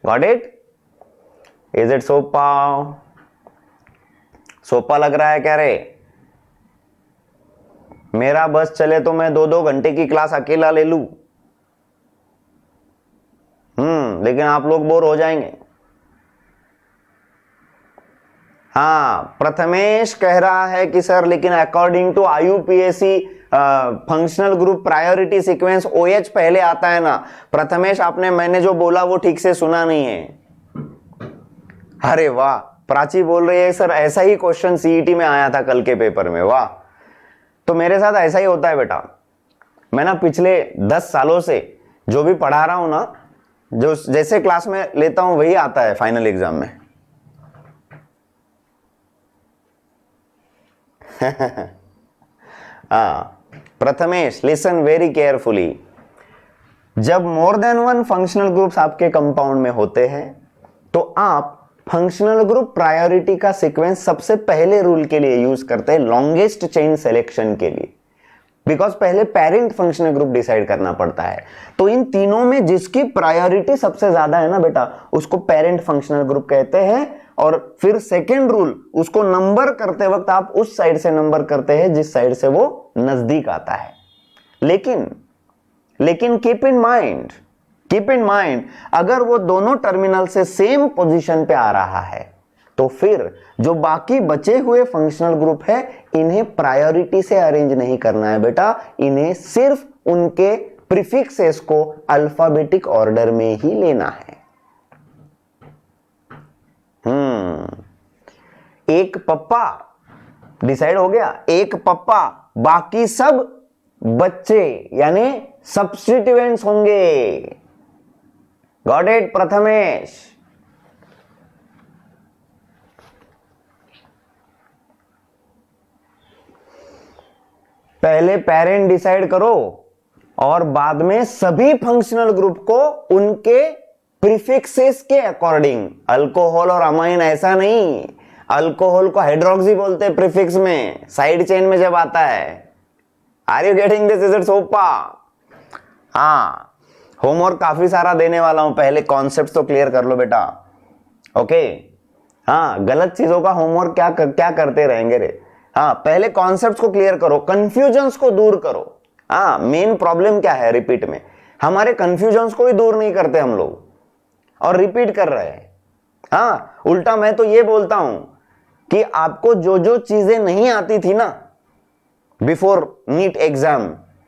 got it? Is it सोपा? सोपा लग रहा है क्या रे? मेरा बस चले तो मैं 2-2 घंटे की क्लास अकेला ले लूं, लेकिन आप लोग बोर हो जाएंगे। हाँ, प्रथमेश कह रहा है कि सर लेकिन according to IUPAC functional group priority sequence OH पहले आता है ना। प्रथमेश, आपने मैंने जो बोला वो ठीक से सुना नहीं है। अरे वाह, प्राची बोल रही है सर ऐसा ही क्वेश्चन CET में आया था कल के पेपर में। वाह, तो मेरे साथ ऐसा ही होता है बेटा। मैं ना पिछले 10 सालों से जो भी पढ़ा रहा हूं ना, जो जैसे क्लास में लेता हूं वही आता है फाइनल एग्जाम में। Prathamesh, listen very carefully. जब मोर देन 1 फंक्शनल ग्रुप्स आपके कंपाउंड में होते हैं तो आप फंक्शनल ग्रुप प्रायोरिटी का सीक्वेंस सबसे पहले रूल के लिए यूज करते हैं, लॉन्गेस्ट चेन सिलेक्शन के लिए। बिकॉज पहले पेरेंट फंक्शनल ग्रुप डिसाइड करना पड़ता है। तो इन तीनों में जिसकी प्रायोरिटी सबसे ज्यादा है ना बेटा, उसको पेरेंट फंक्शनल ग्रुप कहते हैं। और फिर सेकेंड रूल, उसको नंबर करते वक्त आप उस साइड से नंबर करते हैं जिस साइड से वो नजदीक आता है। लेकिन कीप इन माइंड, अगर वो दोनों टर्मिनल से सेम पोजीशन पे आ रहा है तो फिर जो बाकी बचे हुए फंक्शनल ग्रुप है इन्हें प्रायोरिटी से अरेंज नहीं करना है बेटा, इन्हें सिर्फ उनके प्रीफिक्सेस को अल्फाबेटिक ऑर्डर में ही लेना है। एक पप्पा डिसाइड हो गया, एक पप्पा, बाकी सब बच्चे यानी सब्स्टिट्यूएंट्स होंगे। Got it Prathamesh? पहले पेरेंट डिसाइड करो और बाद में सभी फंक्शनल ग्रुप को उनके प्रीफिक्सेस के अकॉर्डिंग। अल्कोहल और अमाइन ऐसा नहीं, अल्कोहल को हाइड्रोक्सी बोलते हैं प्रीफिक्स में, साइड चेन में जब आता है। Are you getting this? Is it सोपा? हाँ, होमवर्क काफी सारा देने वाला हूं, पहले कॉन्सेप्ट तो क्लियर कर लो बेटा। ओके, हाँ, गलत चीजों का होमवर्क क्या करते रहेंगे रे। हाँ, पहले कॉन्सेप्ट्स को क्लियर करो, कंफ्यूजन्स को दूर करो। हाँ, मेन प्रॉब्लम क्या है रिपीट में, हमारे कंफ्यूजन्स को ही दूर नहीं करते हम लोग और रिपीट कर रहे हैं। हाँ, उल्टा मैं तो ये बोलता हूं कि आपको जो जो चीजें नहीं आती थी ना बिफोर नीट एग्जाम,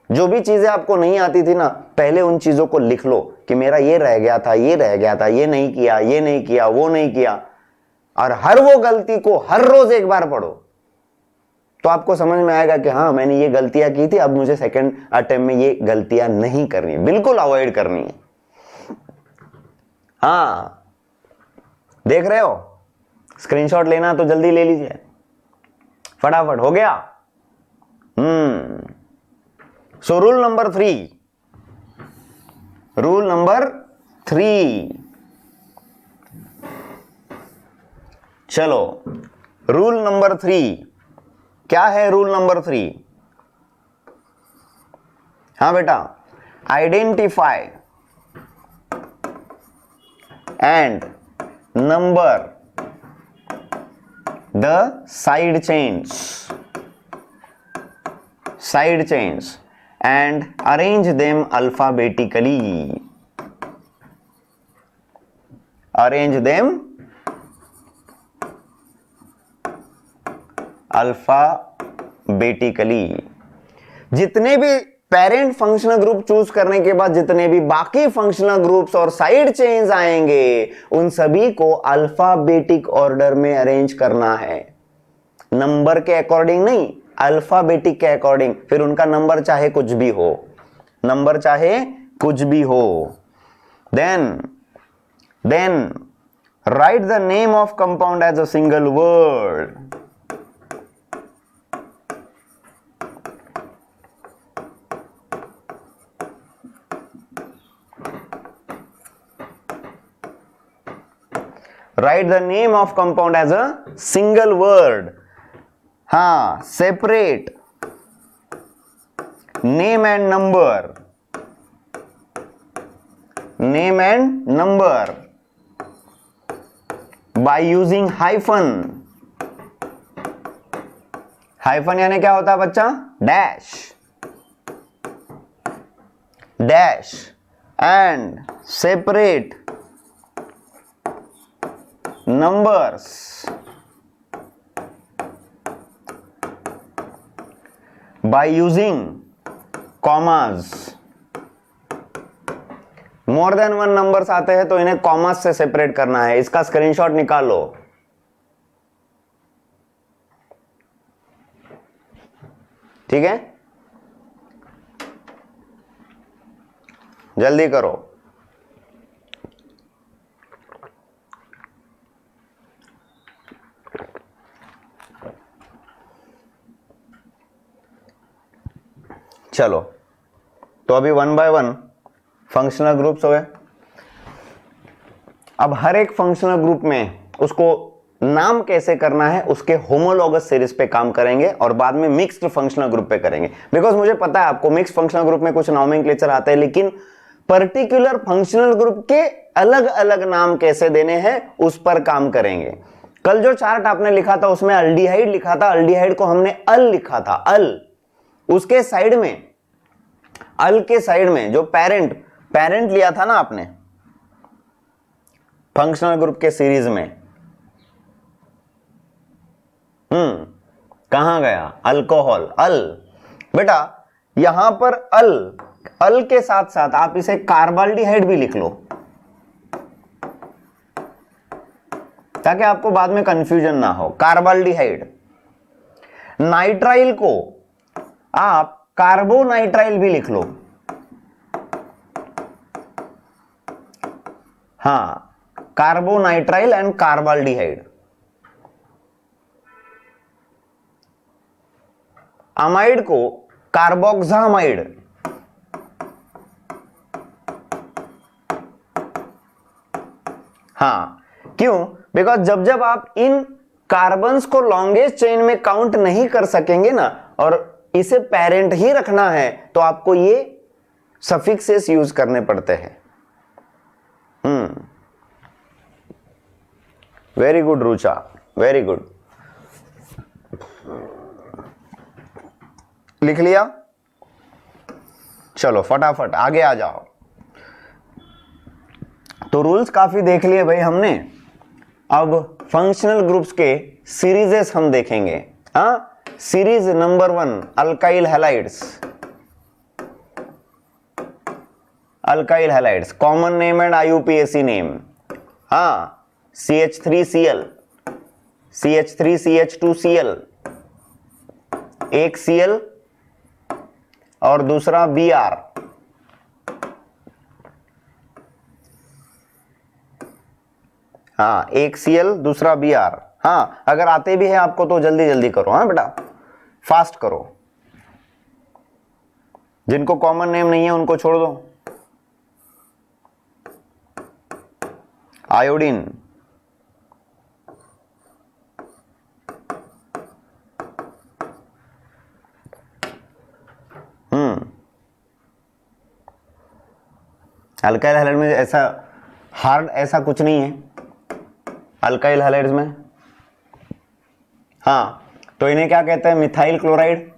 जो भी चीजें आपको नहीं आती थी ना, पहले उन चीजों को लिख लो कि मेरा ये रह गया था, ये रह गया था, ये नहीं किया, ये नहीं किया, वो नहीं किया। और हर वो गलती को हर रोज एक बार पढ़ो तो आपको समझ में आएगा कि हाँ, मैंने ये गलतियां की थी, अब मुझे सेकंड अटेम्प्ट में ये गलतियां नहीं करनी, बिल्कुल अवॉइड करनी है। हाँ, देख रहे हो? स्क्रीनशॉट लेना तो जल्दी ले लीजिए, फटाफट। हो गया? सो रूल नंबर 3, चलो रूल नंबर 3 क्या है? रूल नंबर 3, हाँ बेटा, identify and number the side chains and arrange them alphabetically. जितने भी पेरेंट फंक्शनल ग्रुप चूज करने के बाद जितने भी बाकी फंक्शनल ग्रुप्स और साइड चेन्स आएंगे उन सभी को अल्फाबेटिक ऑर्डर में अरेंज करना है, नंबर के अकॉर्डिंग नहीं, अल्फाबेटिक के अकॉर्डिंग। फिर उनका नंबर चाहे कुछ भी हो, then write the name of compound as a single word. Write the name of compound as a single word. हाँ, separate name and number, name and number by using hyphen. Hyphen यानी क्या होता है बच्चा? Dash, dash and separate numbers by using commas. More than one numbers आते हैं तो इन्हें कॉमास से सेपरेट करना है. इसका स्क्रीनशॉट निकालो. ठीक है, जल्दी करो. चलो, तो अभी one by one functional groups हो गए. अब हर एक फंक्शनल ग्रुप में उसको नाम कैसे करना है उसके होमोलॉगस सीरीज पे काम करेंगे और बाद में मिक्स्ड फंक्शनल ग्रुप पे करेंगे. बिकॉज मुझे पता है आपको मिक्स्ड फंक्शनल ग्रुप में कुछ नॉमेनक्लेचर आते हैं, लेकिन पर्टिकुलर फंक्शनल ग्रुप के अलग अलग नाम कैसे देने हैं उस पर काम करेंगे. कल जो चार्ट आपने लिखा था उसमें अल्डिहाइड लिखा था, अल्डिहाइड को हमने अल लिखा था, अल. उसके साइड में, अल के साइड में जो पेरेंट पेरेंट लिया था ना आपने फंक्शनल ग्रुप के सीरीज में, कहां गया? अल्कोहल, अल. बेटा यहां पर अल, अल के साथ साथ आप इसे कार्बाल्डिहाइड भी लिख लो ताकि आपको बाद में कंफ्यूजन ना हो. कार्बाल्डिहाइड. नाइट्राइल को आप कार्बोनाइट्राइल भी लिख लो. हां, कार्बोनाइट्राइल एंड कार्बाल्डिहाइड. अमाइड को कार्बोक्सामाइड. हां, क्यों? बिकॉज जब जब आप इन कार्बन्स को लॉन्गेस्ट चेन में काउंट नहीं कर सकेंगे ना और इसे पेरेंट ही रखना है तो आपको ये सफिक्सेस यूज करने पड़ते हैं. Very good Rucha, very good. लिख लिया? चलो फटाफट आगे आ जाओ. तो रूल्स काफी देख लिए भाई हमने. अब फंक्शनल ग्रुप्स के सीरीजेस हम देखेंगे. Series number 1 alkyl halides. Alkyl halides common name and IUPAC name. CH3Cl, CH3CH2Cl, एक Cl और दूसरा Br. हाँ, एक Cl दूसरा Br. हाँ, अगर आते भी है आपको तो जल्दी जल्दी करो. हाँ बेटा, फास्ट करो. जिनको कॉमन नेम नहीं है उनको छोड़ दो. आयोडीन. अल्काइल हैलाइड में ऐसा हार्ड ऐसा कुछ नहीं है अल्काइल हैलाइड्स में. हाँ, तो इन्हें क्या कहते हैं? Methyl chloride.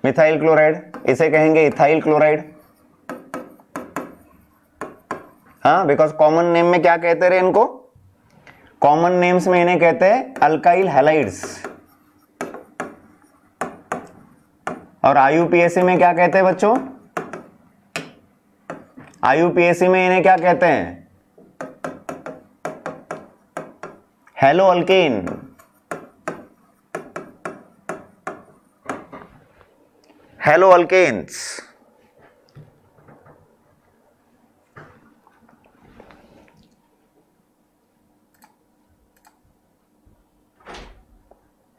Methyl chloride. इसे कहेंगे इथाइल क्लोराइड. हाँ, बिकॉज कॉमन नेम में क्या कहते रहे इनको? कॉमन नेम्स में इन्हें कहते हैं अल्काइल हैलाइड्स. और IUPAC में क्या कहते हैं बच्चों? IUPAC में इन्हें क्या कहते हैं? Halo alkane. Halo alkanes.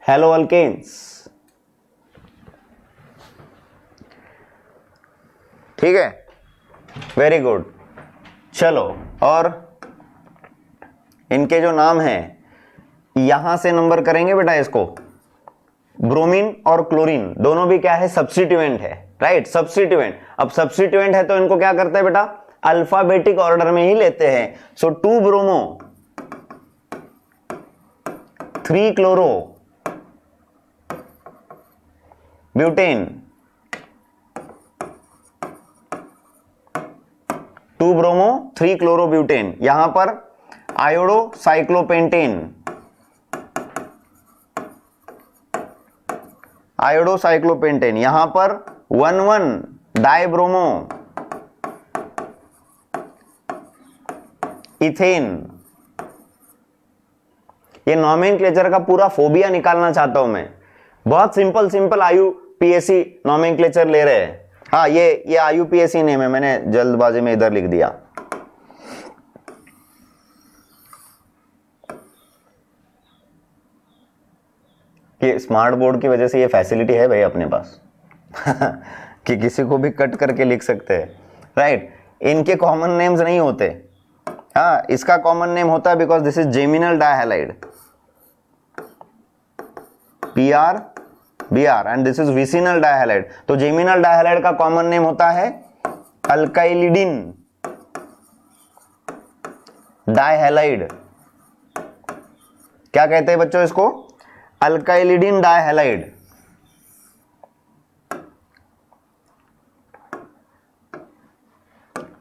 Halo alkanes. ठीक है, वेरी गुड। चलो, और इनके जो नाम हैं यहां से नंबर करेंगे बेटा इसको। ब्रोमीन और क्लोरीन दोनों भी क्या है, सब्स्टिट्यूएंट है, राइट, सब्स्टिट्यूएंट। अब सब्स्टिट्यूएंट है तो इनको क्या करते हैं बेटा, अल्फाबेटिक ऑर्डर में ही लेते हैं। सो 2 bromo 3 chloro butane, 2 bromo 3 chloro butane, यहां पर आयोडो साइक्लोपेंटेन, आयोडो साइक्लोपेंटेन, यहां पर 1,1 डाइब्रोमो इथेन। ये नॉमेनक्लेचर का पूरा फोबिया निकालना चाहता हूं मैं। बहुत सिंपल सिंपल आईयूपीएसी नॉमेनक्लेचर ले रहे हैं। हाँ, ये आईयूपीएसी नेम है, मैंने जल्दबाजी में इधर लिख दिया। कि स्मार्ट बोर्ड की वजह से ये फैसिलिटी है भाई अपने पास कि किसी को भी कट करके लिख सकते हैं, राइट। इनके कॉमन नेम्स नहीं होते। हाँ, इसका कॉमन नेम होता है because this is geminal dihalide, PR BR, and this is vicinal dihalide. तो जेमिनल डाइहैलाइड का कॉमन नेम होता है अल्काइलिडिन डाइहैलाइड। क्या कहते हैं बच्चों इसको, अल्काइलिडिन डाइहैलाइड।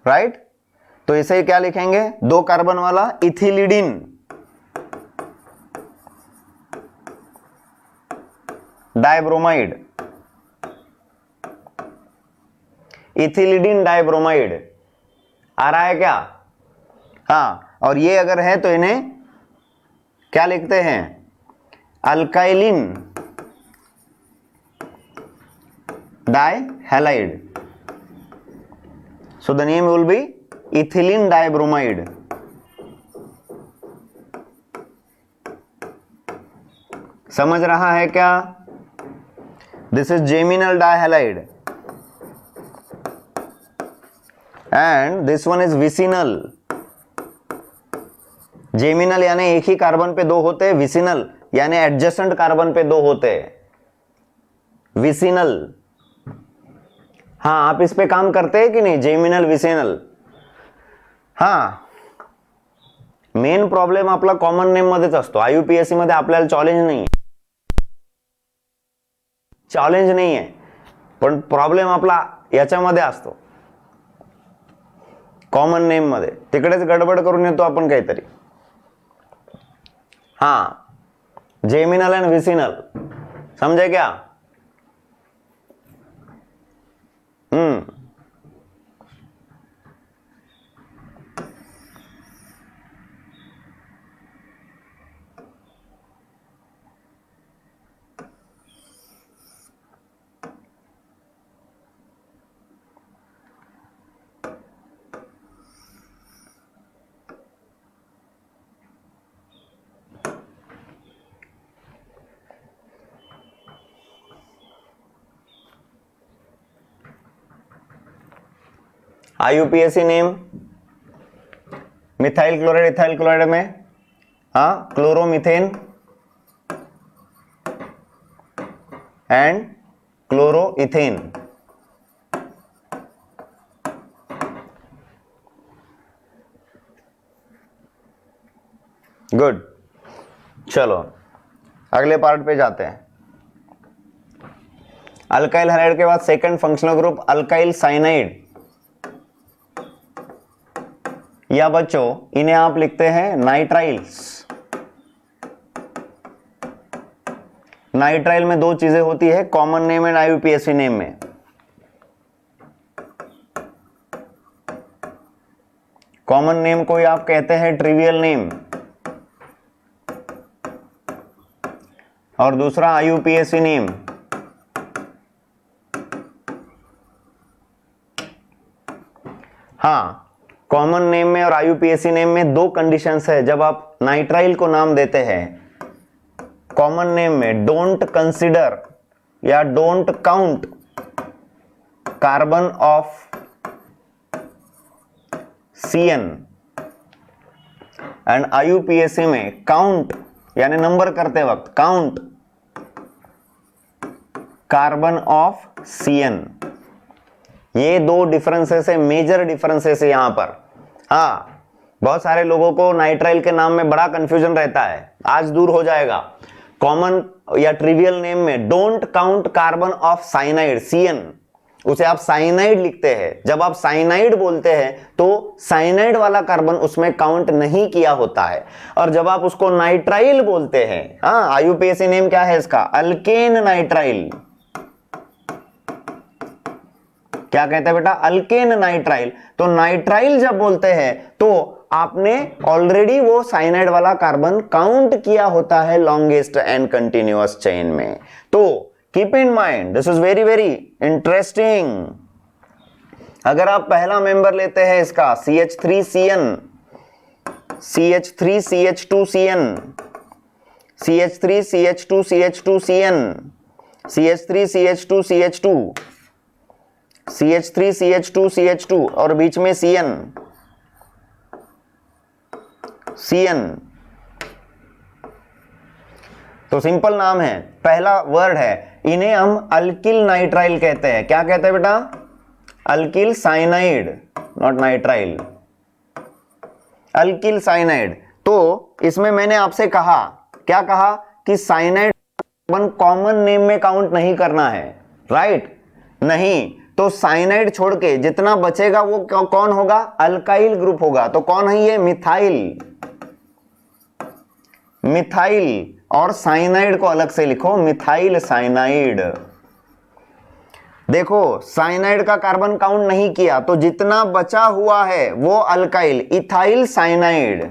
राइट, तो इसे क्या लिखेंगे, 2 कार्बन वाला इथिलिडिन डाइब्रोमाइड, इथिलिडिन डाइब्रोमाइड। आ रहा है क्या? हाँ, और ये अगर है तो इन्हें क्या लिखते हैं, alkylene dihalide. So the name will be ethylene dibromide. समझ रहा है क्या? This is geminal dihalide and this one is vicinal. Geminal यानी एक ही कार्बन पे 2 होते हैं, विसिनल यानी एडजेसेंट कार्बन पे 2 होते हैं, विसिनल। हाँ, आप इस पे काम करते हैं कि नहीं, जेमिनल विसिनल? हाँ, मेन प्रॉब्लेम आपला कॉमन नेम मध्येच असतो। आयुपीएससी मध्ये आपल्याला चॅलेंज नाही आहे, पण प्रॉब्लेम आपला याच्यामध्ये असतो, कॉमन नेम मध्ये। तिकडेच गडबड करून येतो आपण काहीतरी। हाँ, जेमिनल एंड विसिनल, समझे क्या? IUPAC name methyl chloride, ethyl chloride में हाँ क्लोरोमीथेन एंड क्लोरोइथेन। गुड, चलो अगले पार्ट पे जाते हैं। अल्काइल हैलाइड के बाद second functional group alkyl cyanide, या बच्चों इन्हें आप लिखते हैं नाइट्राइल्स। नाइट्राइल में 2 चीजें होती है, common name and IUPAC name में। कॉमन नेम को ही आप कहते हैं ट्रिवियल नेम, और दूसरा आईयूपीएसी नेम। हाँ, कॉमन नेम में और आईयूपीएसी नेम में 2 कंडीशंस है जब आप नाइट्राइल को नाम देते हैं। कॉमन नेम में डोंट कंसिडर या don't count carbon of CN and IUPAC में काउंट यानी नंबर करते वक्त काउंट कार्बन ऑफ CN। ये दो डिफरेंसेस है, मेजर डिफरेंसेस है यहां पर। हाँ, बहुत सारे लोगों को नाइट्राइल के नाम में बड़ा कंफ्यूजन रहता है, आज दूर हो जाएगा। कॉमन या ट्रिवियल नेम में don't count carbon of cyanide CN, उसे आप साइनाइड लिखते हैं। जब आप साइनाइड बोलते हैं तो साइनाइड वाला कार्बन उसमें काउंट नहीं किया होता है। और जब आप उसको नाइट्राइल बोलते हैं, हाँ, IUPAC नेम क्या है इसका? Alkane nitrile. क्या कहते हैं बेटा? Alkane nitrile. तो नाइट्राइल जब बोलते हैं तो आपने ऑलरेडी वो साइनाइड वाला कार्बन काउंट किया होता है लॉन्गेस्ट एंड कंटिन्यूअस चेन में। तो keep in mind, this is very very interesting. अगर आप पहला मेंबर लेते हैं इसका CH3CN, CH3CH2CN, CH3CH2CH2CN, CH3CH2CH2, CH3CH2CH2 और बीच में CN, CN। तो सिंपल नाम है, पहला वर्ड है, इन्हें हम अल्किल नाइट्राइल कहते हैं। क्या कहते हैं बेटा? Alkyl cyanide, not nitrile, alkyl cyanide. तो इसमें मैंने आपसे कहा, क्या कहा? कि साइनाइड कॉमन नेम में काउंट नहीं करना है, राइट? नहीं, तो साइनाइड छोड़ के जितना बचेगा वो कौन होगा? अल्काइल ग्रुप होगा। तो कौन है ये? मिथाइल। मिथाइल और साइनाइड को अलग से लिखो, मिथाइल साइनाइड। देखो, साइनाइड का कार्बन काउंट नहीं किया तो जितना बचा हुआ है वो alkyl, ethyl cyanide.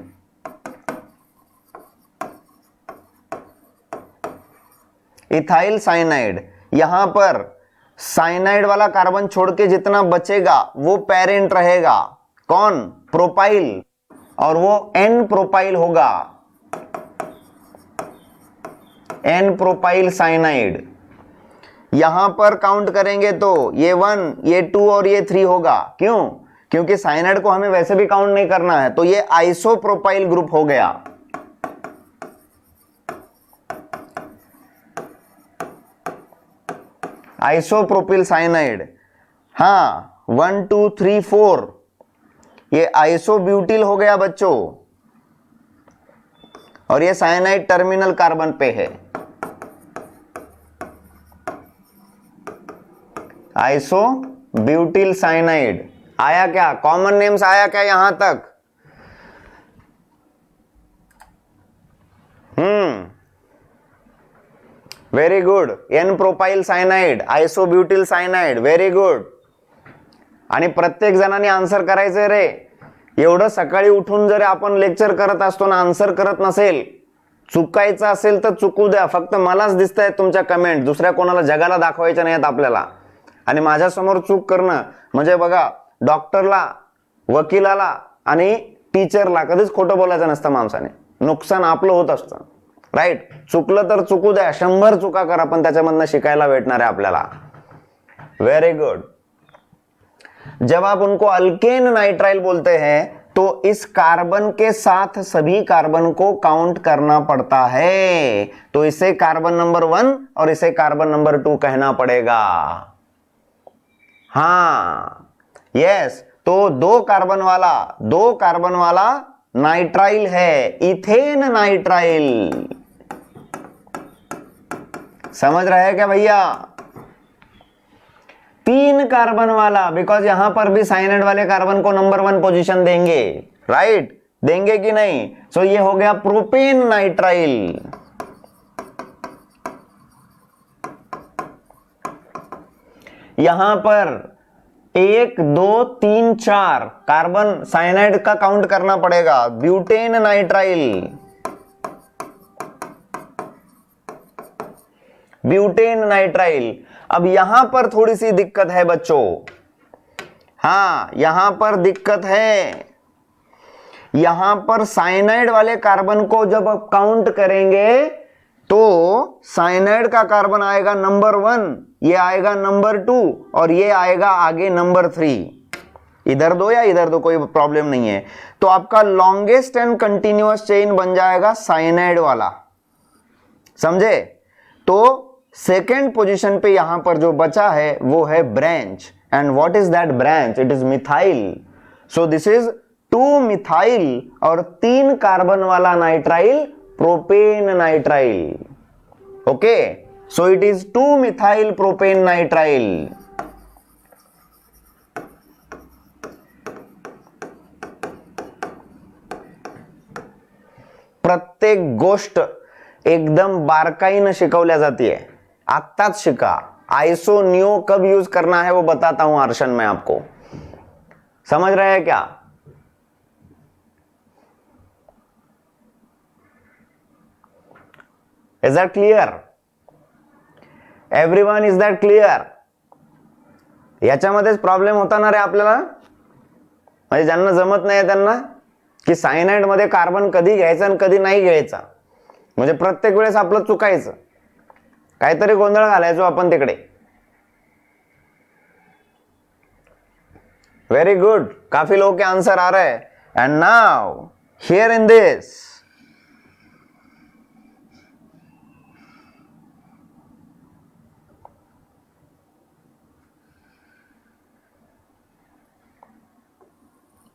Ethyl cyanide. यहां पर साइनाइड वाला कार्बन छोड़ के जितना बचेगा वो पेरेंट रहेगा। कौन? प्रोपाइल, और वो N प्रोपाइल होगा, N प्रोपाइल साइनाइड। यहां पर काउंट करेंगे तो ये 1, ये 2 और ये 3 होगा। क्यों? क्योंकि साइनाइड को हमें वैसे भी काउंट नहीं करना है, तो ये आइसोप्रोपाइल ग्रुप हो गया। Isopropyl cyanide. हाँ, 1 2 3 4 ये आइसोब्यूटिल हो गया बच्चों, और ये साइनाइड टर्मिनल कार्बन पे है। आइसोब्यूटिल साइनाइड आया क्या? कॉमन नेम्स आया क्या यहां तक? Very good. N propyl cyanide, isobutyl cyanide, very good. आणि प्रत्येक जणांनी आन्सर करायचंय रे। एवढं सकाळी उठून जर आपण लेक्चर करत असतो ना, आन्सर करत नसेल, चुकायचं असेल तर चुकू द्या, फक्त मलाच दिसतायत तुमच्या कमेंट, दुसऱ्या कोणाला जगाला दाखवायच्या नाहीत आपल्याला। आणि माझ्या समोर चूक करणं म्हणजे बघा, डॉक्टरला, वकिलाला आणि टीचरला कधीच खोटं बोलायचं नसतं माणसाने, नुकसान आपलं होत असतं, राइट? चुकलं तर चुकू द्या, 100 चुका करा, पण त्याच्यामधनं शिकायला भेटणार आहे आपल्याला। Very good. जब आप उनको अल्केन नाइट्राइल बोलते हैं तो इस कार्बन के साथ सभी कार्बन को काउंट करना पड़ता है, तो इसे कार्बन नंबर 1 और इसे कार्बन नंबर 2 कहना पड़ेगा। हाँ, यस, तो दो कार्बन वाला नाइट्राइल है, इथेन नाइट्राइल। समझ रहे हैं क्या भैया? 3 कार्बन वाला, बिकॉज यहां पर भी साइनाइड वाले कार्बन को नंबर 1 पोजीशन देंगे, राइट? देंगे कि नहीं? सो ये हो गया प्रोपेन नाइट्राइल। यहां पर 1 2 3 4 कार्बन साइनाइड का काउंट करना पड़ेगा। Butane nitrile, butane nitrile. अब यहां पर थोड़ी सी दिक्कत है बच्चों, हाँ, यहां पर दिक्कत है। यहां पर साइनाइड वाले कार्बन को जब आप काउंट करेंगे तो साइनाइड का कार्बन आएगा नंबर 1, ये आएगा नंबर 2 और ये आएगा आगे नंबर 3। इधर दो या इधर दो, कोई प्रॉब्लम नहीं है। तो आपका लॉन्गेस्ट एंड कंटिन्यूअस चेन बन जाएगा साइनाइड वाला, समझे। तो सेकेंड पोजीशन पे यहां पर जो बचा है वो है branch, and what is that branch, it is methyl. So this is 2 methyl और 3 कार्बन वाला nitrile, propane nitrile. Okay, so it is 2 methyl propane nitrile. प्रत्येक गोष्ट एकदम बारकाईनं शिकवल्या जाती है, आत्ताच शिका। आइसो न्यू कब यूज करना है वो बताता हूं आर्शन में आपको, समझ रहे हैं क्या। Is that clear everyone, is that clear. याच्यामध्येच प्रॉब्लेम होता ना रे आपल्याला, म्हणजे ज्यांना जमत नाही त्यांना, की सायनाइड मध्ये कार्बन कधी घ्यायचा आणि कधी नाही घ्यायचा, म्हणजे प्रत्येक वेळेस आपलं चुकायचं, काहीतरी गोंधळ घालायचो आपण तिकडे। वेरी गुड, काफी लोगों के आंसर आ रहे हैं। And now here in this,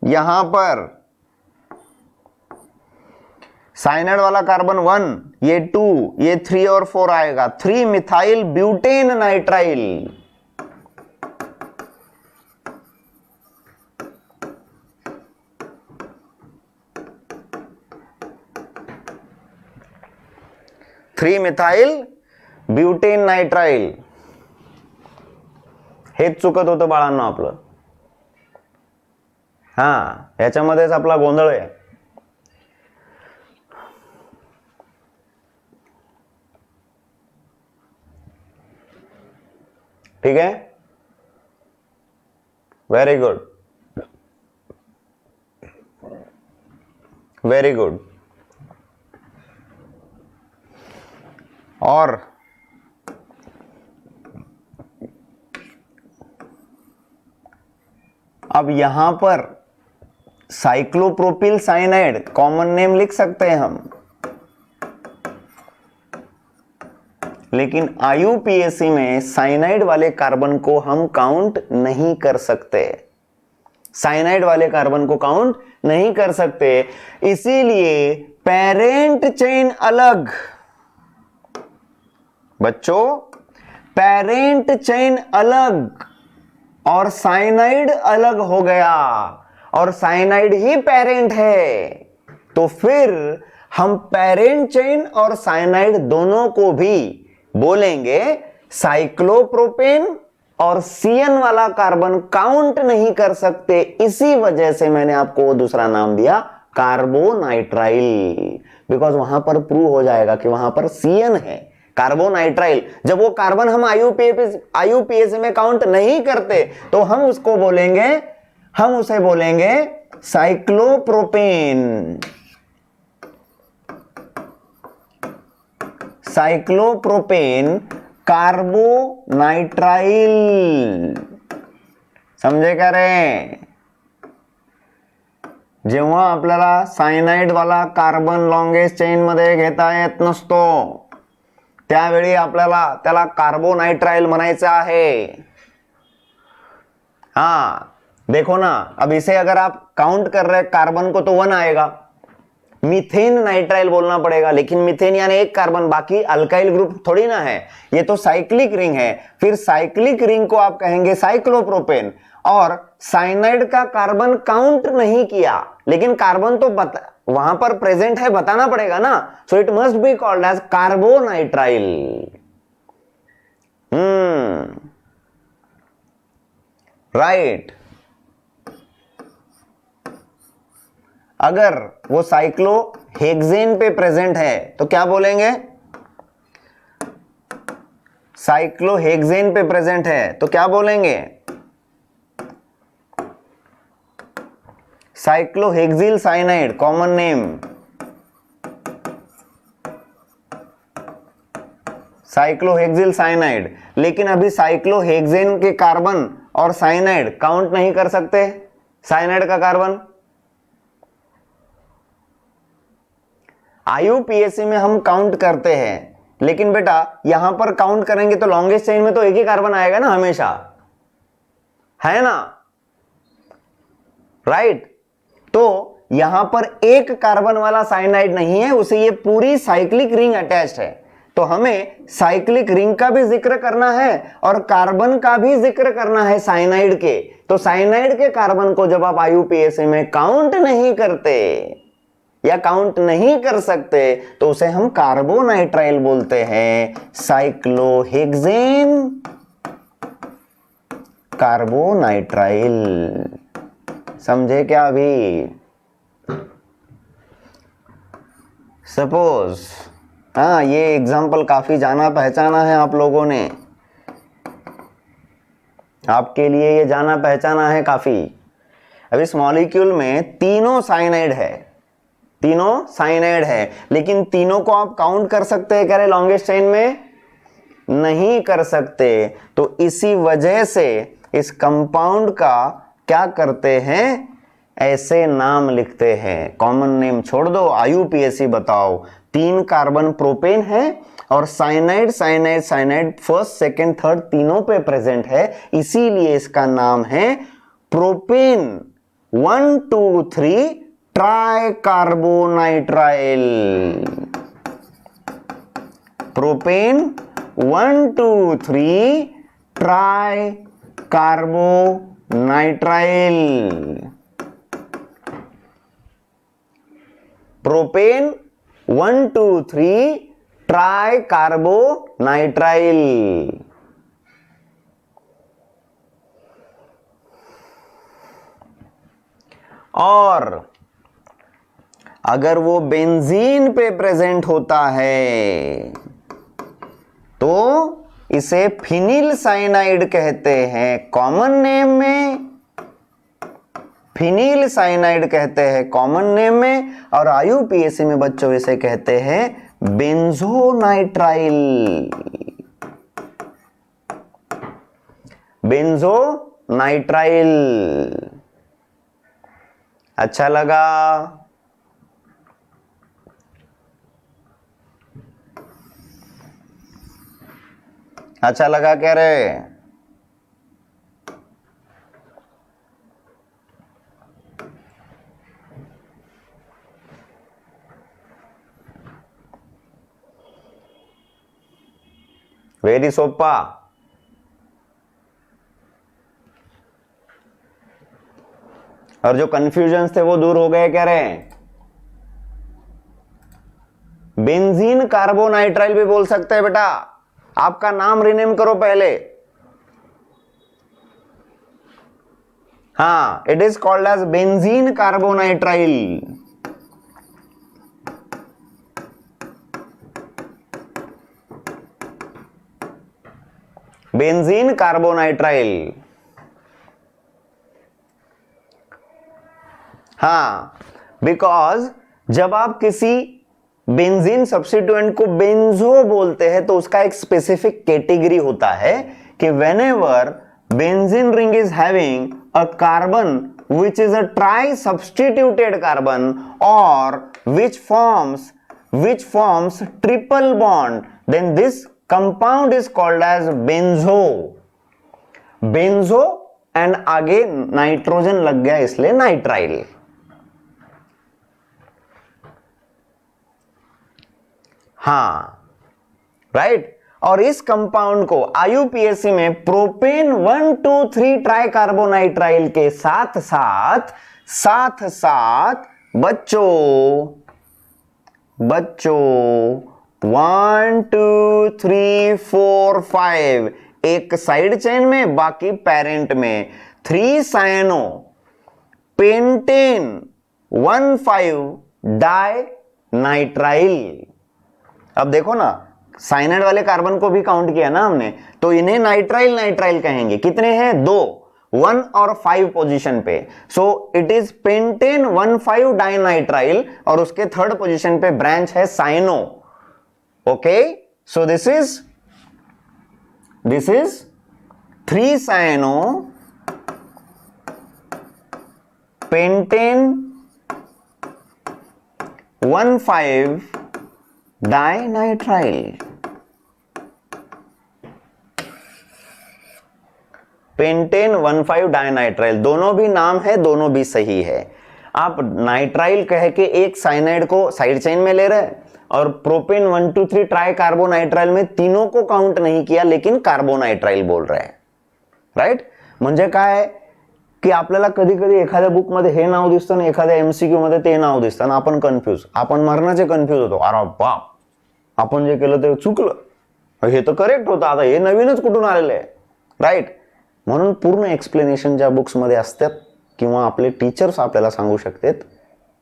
यहां पर साइनाइड वाला कार्बन 1, ये 2, ये 3 और 4 आएगा, 3 methyl butane nitrile. Three methyl butane nitrile, हेच चुकत होतं बाळांनो आपलं। हा, याच्यामध्येच आपला गोंधळ आहे। ठीक है, वेरी गुड, वेरी गुड। और अब यहां पर साइक्लोप्रोपिल साइनाइड कॉमन नेम लिख सकते हैं हम, लेकिन आईयूपीएसी में साइनाइड वाले कार्बन को हम काउंट नहीं कर सकते, साइनाइड वाले कार्बन को काउंट नहीं कर सकते, इसीलिए पेरेंट चेन अलग। बच्चों, पेरेंट चेन अलग और साइनाइड अलग हो गया, और साइनाइड ही पेरेंट है, तो फिर हम पेरेंट चेन और साइनाइड दोनों को भी बोलेंगे साइक्लोप्रोपेन, और सीएन वाला कार्बन काउंट नहीं कर सकते, इसी वजह से मैंने आपको वो दूसरा नाम दिया कार्बोनाइट्राइल, बिकॉज वहां पर प्रूव हो जाएगा कि वहां पर सीएन है, कार्बोनाइट्राइल। जब वो कार्बन हम आईयूपीएसी में काउंट नहीं करते तो हम उसको बोलेंगे, हम उसे बोलेंगे साइक्लोप्रोपेन, साइक्लोप्रोपेन कार्बोनाइट्राइल। समजे का रे। जेव्हा आपल्याला सायनाइड वाला कार्बन लॉन्गेस्ट चेन मध्ये घेता येत नसतो त्यावेळी आपल्याला त्याला कार्बोनाइट्राइल म्हणायचं आहे। हाँ देखो ना, अब इसे अगर आप काउंट कर रहे कार्बन को तो 1 आएगा, मीथेन नाइट्राइल बोलना पड़ेगा, लेकिन मीथेन यानी एक कार्बन, बाकी अल्काइल ग्रुप थोड़ी ना है, ये तो साइक्लिक रिंग है। फिर साइक्लिक रिंग को आप कहेंगे साइक्लोप्रोपेन, और साइनाइड का कार्बन काउंट नहीं किया, लेकिन कार्बन तो वहां पर प्रेजेंट है, बताना पड़ेगा ना, so it must be called as carbonitrile. Right. अगर वो साइक्लोहेक्सेन पे प्रेजेंट है तो क्या बोलेंगे, साइक्लोहेक्सेन पे प्रेजेंट है तो क्या बोलेंगे, cyclohexyl cyanide, common name cyclohexyl cyanide. लेकिन अभी साइक्लोहेक्सेन के कार्बन और साइनाइड काउंट नहीं कर सकते, साइनाइड का कार्बन। आईयूपीएसी में हम काउंट करते हैं, लेकिन बेटा यहां पर काउंट करेंगे तो लॉन्गेस्ट चेन में तो एक ही कार्बन आएगा ना हमेशा, है ना, राइट। तो यहां पर एक कार्बन वाला साइनाइड नहीं है, उसे ये पूरी साइक्लिक रिंग अटैच्ड है। तो हमें साइक्लिक रिंग का भी जिक्र करना है और कार्बन का भी जिक्र करना है साइनाइड के। तो साइनाइड के कार्बन को जब आप आईयूपीएसी में काउंट नहीं करते या काउंट नहीं कर सकते तो उसे हम कार्बोनाइट्राइल बोलते हैं, साइक्लोहेक्सेन कार्बोनाइट्राइल। समझे क्या अभी? सपोज, हाँ ये एग्जाम्पल काफी जाना पहचाना है आप लोगों ने, आपके लिए ये जाना पहचाना है काफी। अब इस मॉलिक्यूल में तीनों साइनाइड है, तीनों साइनाइड है, लेकिन तीनों को आप काउंट कर सकते हैं, कह रहे लॉन्गेस्ट चेन में नहीं कर सकते। तो इसी वजह से इस कंपाउंड का क्या करते हैं, ऐसे नाम लिखते हैं। कॉमन नेम छोड़ दो, आईयूपीएसी बताओ। 3 कार्बन प्रोपेन है और cyanide cyanide cyanide first second third तीनों पे प्रेजेंट है, इसीलिए इसका नाम है propane 1 2 3 try carbonitrile. Propane 1 2 3 try carbonitrile. Propane 1 2 3 try carbonitrile. और अगर वो बेंजीन पे प्रेजेंट होता है तो इसे फिनिल साइनाइड कहते हैं। कॉमन नेम में फिनिल साइनाइड कहते हैं कॉमन नेम में, और आईयूपीएसी में बच्चों इसे कहते हैं बेंजोनाइट्राइल। बेंजोनाइट्राइल। अच्छा लगा? अच्छा लगा कह रहे? वेरी सोपा। और जो कंफ्यूजन्स थे वो दूर हो गए कह रहे हैं। बेंजीन कार्बोनाइट्राइल भी बोल सकते हैं बेटा, आपका नाम रिनेम करो पहले। हाँ, it is called as benzene carbonitrile. Benzene carbonitrile. हाँ, बिकॉज जब आप किसी बेंजीन सब्स्टिट्यूएंट को बेंजो बोलते हैं तो उसका एक स्पेसिफिक कैटेगरी होता है कि whenever benzene ring is having a carbon which is a tri substituted carbon or which forms triple bond, then this compound is called as benzo। benzo and आगे नाइट्रोजन लग गया इसलिए नाइट्राइल। हाँ, right. और इस कंपाउंड को IUPAC में propane 1 2 3 try carbonitrile के साथ साथ बच्चों 1 2 3 4 5 एक साइड चेन में, बाकी पेरेंट में 3 साइनो पेंटेन 1 5 डाई नाइट्राइल। अब देखो ना, साइनाइड वाले कार्बन को भी काउंट किया ना हमने, तो इन्हें नाइट्राइल नाइट्राइल कहेंगे। कितने हैं? 2, 1 और 5 पोजीशन पे। So it is pentane 1 5 dinitrile और उसके थर्ड पोजीशन पे ब्रांच है cyano. Okay, so this is 3 cyano pentane 1,5 dinitrile, pentane 1,5 dinitrile, दोनों भी नाम है, दोनों भी सही है। आप नाइट्राइल कह के एक साइनाइड को साइड चेन में ले रहे और प्रोपेन 1,2,3 ट्राई कार्बोनाइट्राइल में तीनों को काउंट नहीं किया, लेकिन कार्बोनाइट्राइल बोल रहे हैं, राइट। म्हणजे काय की आपल्याला कधी कधी एखाद्या बुक मध्ये हे नाव दिसतं ना, एखाद्या एमसीक्यू मध्ये ते नाव दिसतं ना, आपण कन्फ्यूज, आपण मरणाचे कन्फ्यूज होतो, अरे बाप आपण जे केलं ते चुकलं, हे तर करेक्ट होतं, आता हे नवीनच कुठून आलेलं आहे, राईट। म्हणून पूर्ण एक्सप्लेनेशन ज्या बुक्स मध्ये असतात किंवा आपले टीचर्स आपल्याला सांगू शकतात,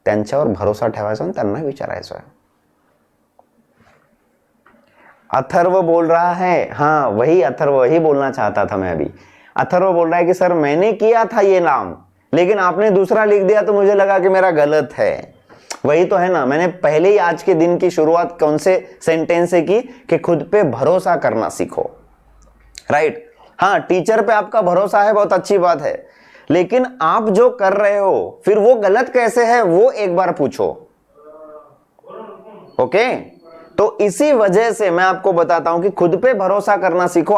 त्यांच्यावर भरोसा ठेवायचा आणि त्यांना विचारायचं है। अथर्व बोल रहा है, हाँ वही अथर्व, वही बोलना चाहता था मैं अभी। अथर्व बोल रहा है कि सर मैंने किया था ये नाम, लेकिन आपने दूसरा लिख दिया तो मुझे लगा कि मेरा गलत है। वही तो है ना, मैंने पहले ही आज के दिन की शुरुआत कौन से सेंटेंस से की कि खुद पे भरोसा करना सीखो, राइट। हाँ, टीचर पे आपका भरोसा है, बहुत अच्छी बात है, लेकिन आप जो कर रहे हो फिर वो गलत कैसे है वो एक बार पूछो, ओके। तो इसी वजह से मैं आपको बताता हूं कि खुद पे भरोसा करना सीखो।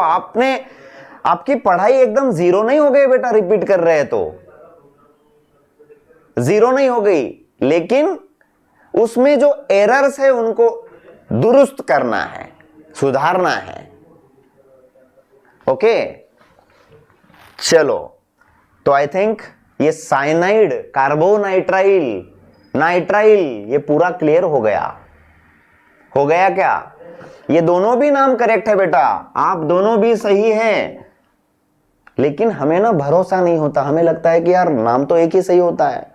आपकी पढ़ाई एकदम जीरो नहीं हो गई बेटा, रिपीट कर रहे हैं तो जीरो नहीं हो गई, लेकिन उसमें जो एरर्स है उनको दुरुस्त करना है, सुधारना है, ओके। चलो, तो आई थिंक ये साइनाइड, कार्बोनाइट्राइल, नाइट्राइल, ये पूरा क्लियर हो गया क्या? ये दोनों भी नाम करेक्ट है बेटा, आप दोनों भी सही हैं, लेकिन हमें ना भरोसा नहीं होता, हमें लगता है कि यार नाम तो एक ही सही होता है,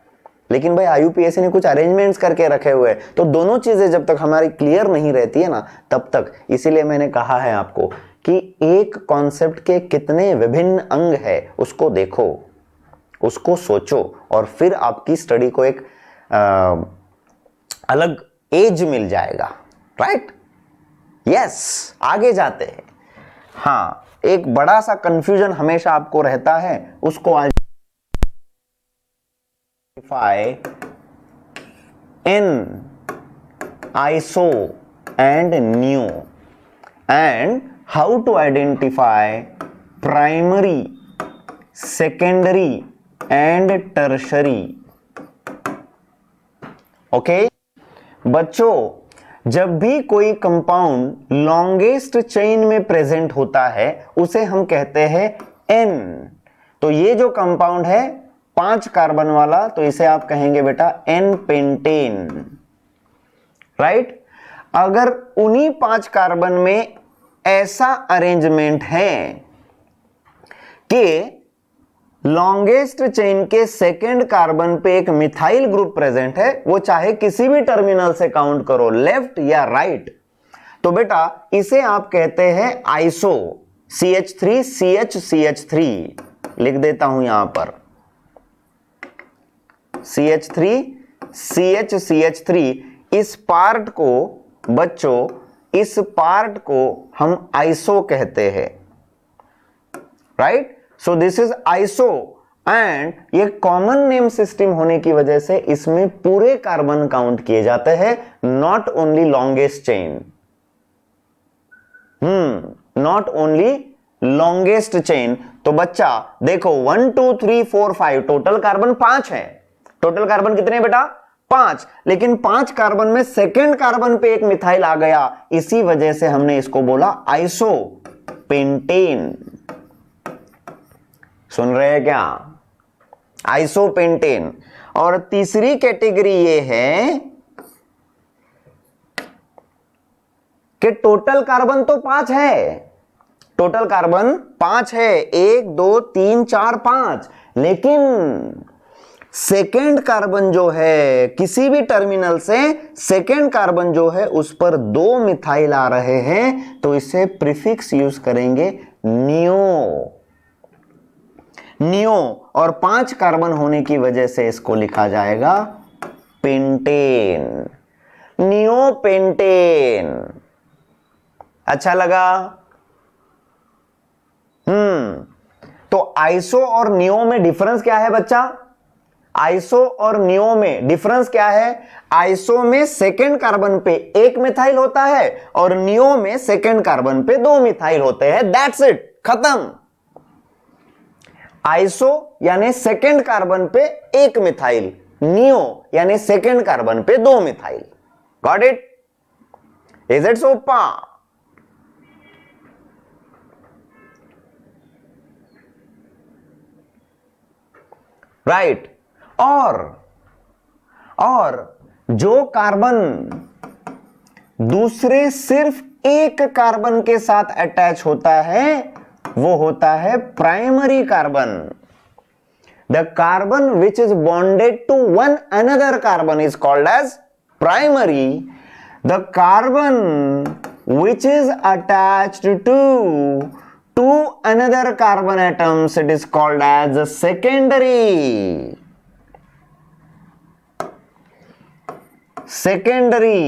लेकिन भाई आईयूपीएससी ने कुछ अरेंजमेंट्स करके रखे हुए हैं, तो दोनों चीजें जब तक हमारी क्लियर नहीं रहती है ना तब तक, इसीलिए मैंने कहा है आपको कि एक कॉन्सेप्ट के कितने विभिन्न अंग है उसको देखो, उसको सोचो, और फिर आपकी स्टडी को एक अलग एज मिल जाएगा, राइट। यस, आगे जाते हैं। हाँ, एक बड़ा सा कंफ्यूजन हमेशा आपको रहता है, उसको आज in iso and neo, and how to identify primary, secondary and tertiary, okay. बच्चों, जब भी कोई कंपाउंड लॉन्गेस्ट चेन में प्रेजेंट होता है उसे हम कहते हैं N। तो ये जो कंपाउंड है 5 कार्बन वाला, तो इसे आप कहेंगे बेटा N पेंटेन, राइट। अगर उन्हीं 5 कार्बन में ऐसा अरेंजमेंट है कि लॉन्गेस्ट चेन के सेकेंड कार्बन पे एक मिथाइल ग्रुप प्रेजेंट है, वो चाहे किसी भी टर्मिनल से काउंट करो, लेफ्ट या राइट, तो बेटा इसे आप कहते हैं आइसो, CH3 CH CH3, लिख देता हूं यहां पर CH3 CH CH3। इस पार्ट को बच्चों, इस पार्ट को हम आइसो कहते हैं, right. So this is iso, and ये कॉमन नेम सिस्टम होने की वजह से इसमें पूरे कार्बन काउंट किए जाते हैं, not only longest chain, not only longest chain. तो बच्चा देखो 1 2 3 4 5 टोटल कार्बन 5 है। टोटल कार्बन कितने बेटा? 5, लेकिन 5 कार्बन में सेकेंड कार्बन पे एक मिथाइल आ गया, इसी वजह से हमने इसको बोला आइसो पेंटेन। सुन रहे हैं क्या? आइसोपेंटेन। और तीसरी कैटेगरी ये है कि टोटल कार्बन तो 5 है, टोटल कार्बन 5 है, 1 2 3 4 5, लेकिन सेकेंड कार्बन जो है किसी भी टर्मिनल से सेकेंड कार्बन जो है उस पर 2 मिथाइल आ रहे हैं, तो इसे प्रीफिक्स यूज करेंगे नियो, नियो, और 5 कार्बन होने की वजह से इसको लिखा जाएगा पेंटेन, नियो पेंटेन। अच्छा लगा? तो आइसो और नियो में डिफरेंस क्या है बच्चा? आइसो और नियो में डिफरेंस क्या है? आइसो में सेकेंड कार्बन पे एक मिथाइल होता है और नियो में सेकेंड कार्बन पे दो मिथाइल होते हैं। दैट्स इट, खत्म। आइसो यानी सेकेंड कार्बन पे एक मिथाइल, नियो यानी सेकेंड कार्बन पे दो methyl. Got it? Is it सोपा? राइट। और जो कार्बन दूसरे सिर्फ एक कार्बन के साथ अटैच होता है वो होता है primary carbon. The carbon which is bonded to one another carbon is called as primary. The carbon which is attached to two another carbon atoms it is called as secondary. Secondary,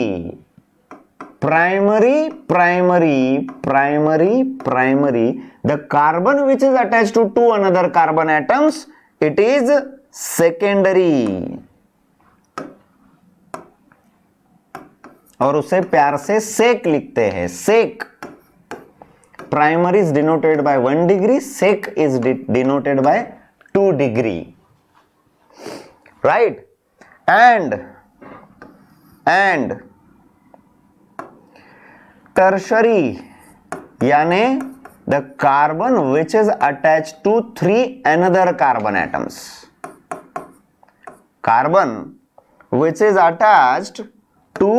primary, primary, primary, primary. The carbon which is attached to two another carbon atoms, it is secondary. और उसे प्यार से सेक लिखते हैं, सेक। Primary is denoted by 1 degree, sec is denoted by 2 degree. Right? And tertiary यानी the carbon which is attached to 3 another carbon atoms. Carbon which is attached to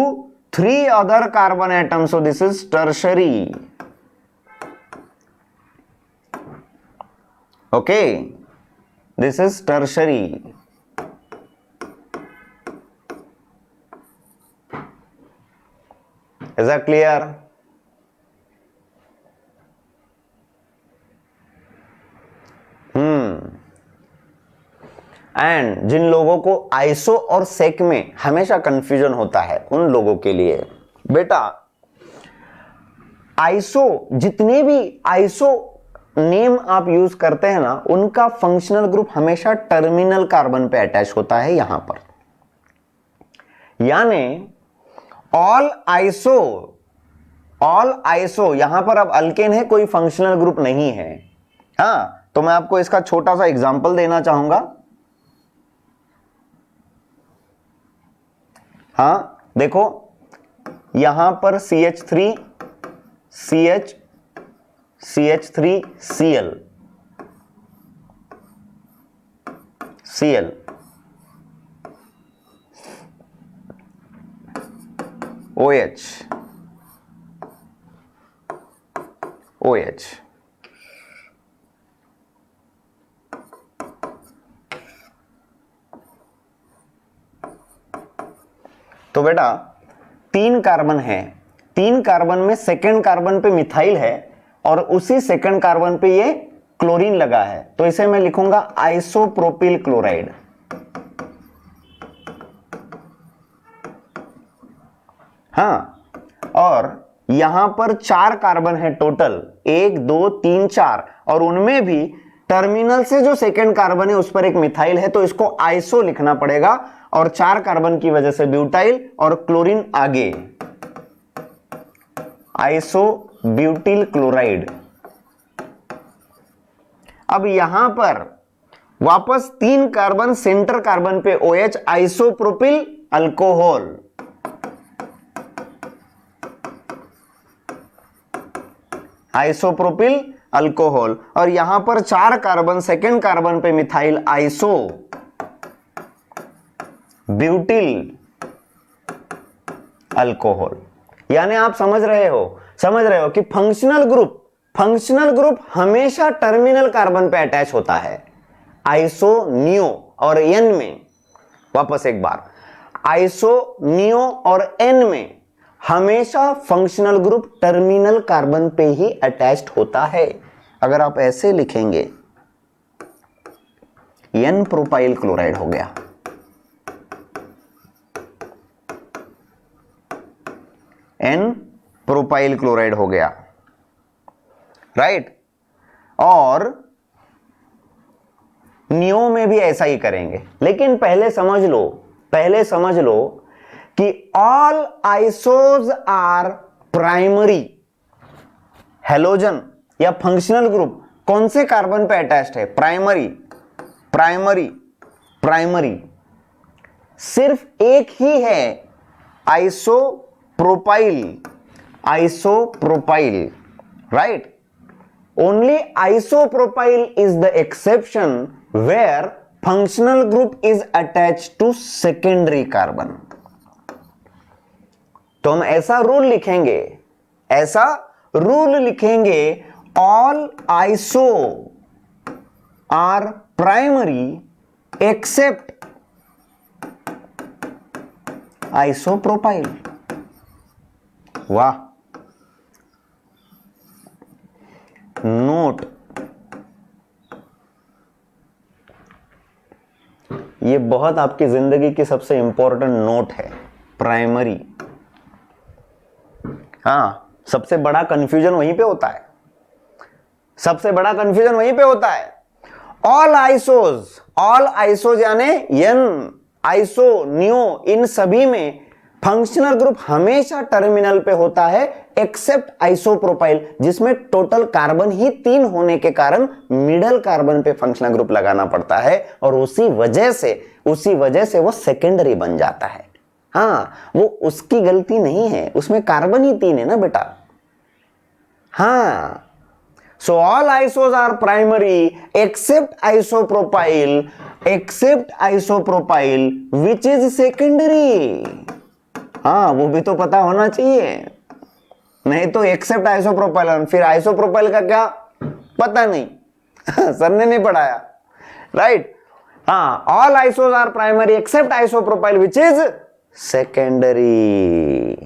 3 other carbon atoms, so this is tertiary. Okay, this is tertiary. Is that clear? And जिन लोगों को iso और सेक में हमेशा confusion होता है उन लोगों के लिए बेटा, आइसो, जितने भी आइसो नेम आप यूज करते हैं ना, उनका फंक्शनल ग्रुप हमेशा टर्मिनल कार्बन पे अटैच होता है यहां पर। यानी ऑल आइसो यहां पर अब अल्केन है, कोई फंक्शनल ग्रुप नहीं है। हाँ, तो मैं आपको इसका छोटा सा एग्जांपल देना चाहूंगा। हाँ देखो, यहां पर CH3 CH CH3 Cl Cl OH OH। तो बेटा 3 कार्बन है, 3 कार्बन में सेकेंड कार्बन पे मिथाइल है और उसी सेकेंड कार्बन पे ये क्लोरीन लगा है, तो इसे मैं लिखूंगा आइसोप्रोपिल क्लोराइड। हाँ, और यहां पर 4 कार्बन है टोटल, 1 2 3 4, और उनमें भी टर्मिनल से जो सेकेंड कार्बन है उस पर एक मिथाइल है, तो इसको आइसो लिखना पड़ेगा, और 4 कार्बन की वजह से ब्यूटाइल और क्लोरीन आगे, आइसो ब्यूटिल क्लोराइड। अब यहां पर वापस 3 कार्बन सेंटर कार्बन पे OH, isopropyl alcohol. Isopropyl alcohol, और यहां पर 4 कार्बन सेकेंड कार्बन पे मिथाइल, आइसो ब्यूटिल अल्कोहल। यानी आप समझ रहे हो कि फंक्शनल ग्रुप हमेशा टर्मिनल कार्बन पे अटैच होता है, आइसो नियो और एन में। वापस एक बार, आइसो नियो और एन में हमेशा फंक्शनल ग्रुप टर्मिनल कार्बन पे ही अटैच्ड होता है। अगर आप ऐसे लिखेंगे, एन प्रोपाइल क्लोराइड हो गया, एन प्रोपाइल क्लोराइड हो गया, राइट। और नियो में भी ऐसा ही करेंगे, लेकिन पहले समझ लो कि all isos are primary. Halogen या फंक्शनल ग्रुप कौन से कार्बन पे अटैच्ड है? प्राइमरी। सिर्फ एक ही है isopropyl, right? Only isopropyl is the exception where functional group is attached to secondary carbon. तो हम ऐसा रूल लिखेंगे, all iso are primary except isopropyl. वाह! नोट, ये बहुत आपकी जिंदगी की सबसे इंपॉर्टेंट नोट है, प्राइमरी। हाँ, सबसे बड़ा कंफ्यूजन वहीं पे होता है, ऑल आइसोज यानी एन, आइसो, नियो, इन सभी में फंक्शनल ग्रुप हमेशा टर्मिनल पे होता है, एक्सेप्ट आइसोप्रोपाइल, जिसमें टोटल कार्बन ही 3 होने के कारण मिडल कार्बन पे फंक्शनल ग्रुप लगाना पड़ता है, और उसी वजह से वो सेकेंडरी बन जाता है। हाँ, वो उसकी गलती नहीं है, उसमें कार्बन ही 3 है ना बेटा। हाँ, so all isos are primary except isopropyl which is secondary। हाँ, वो भी तो पता होना चाहिए, नहीं तो एक्सेप्ट आइसोप्रोपाइल, फिर आइसोप्रोपाइल का क्या पता नहीं सर ने नहीं पढ़ाया, राइट? हाँ, all isos are primary except isopropyl which is secondary.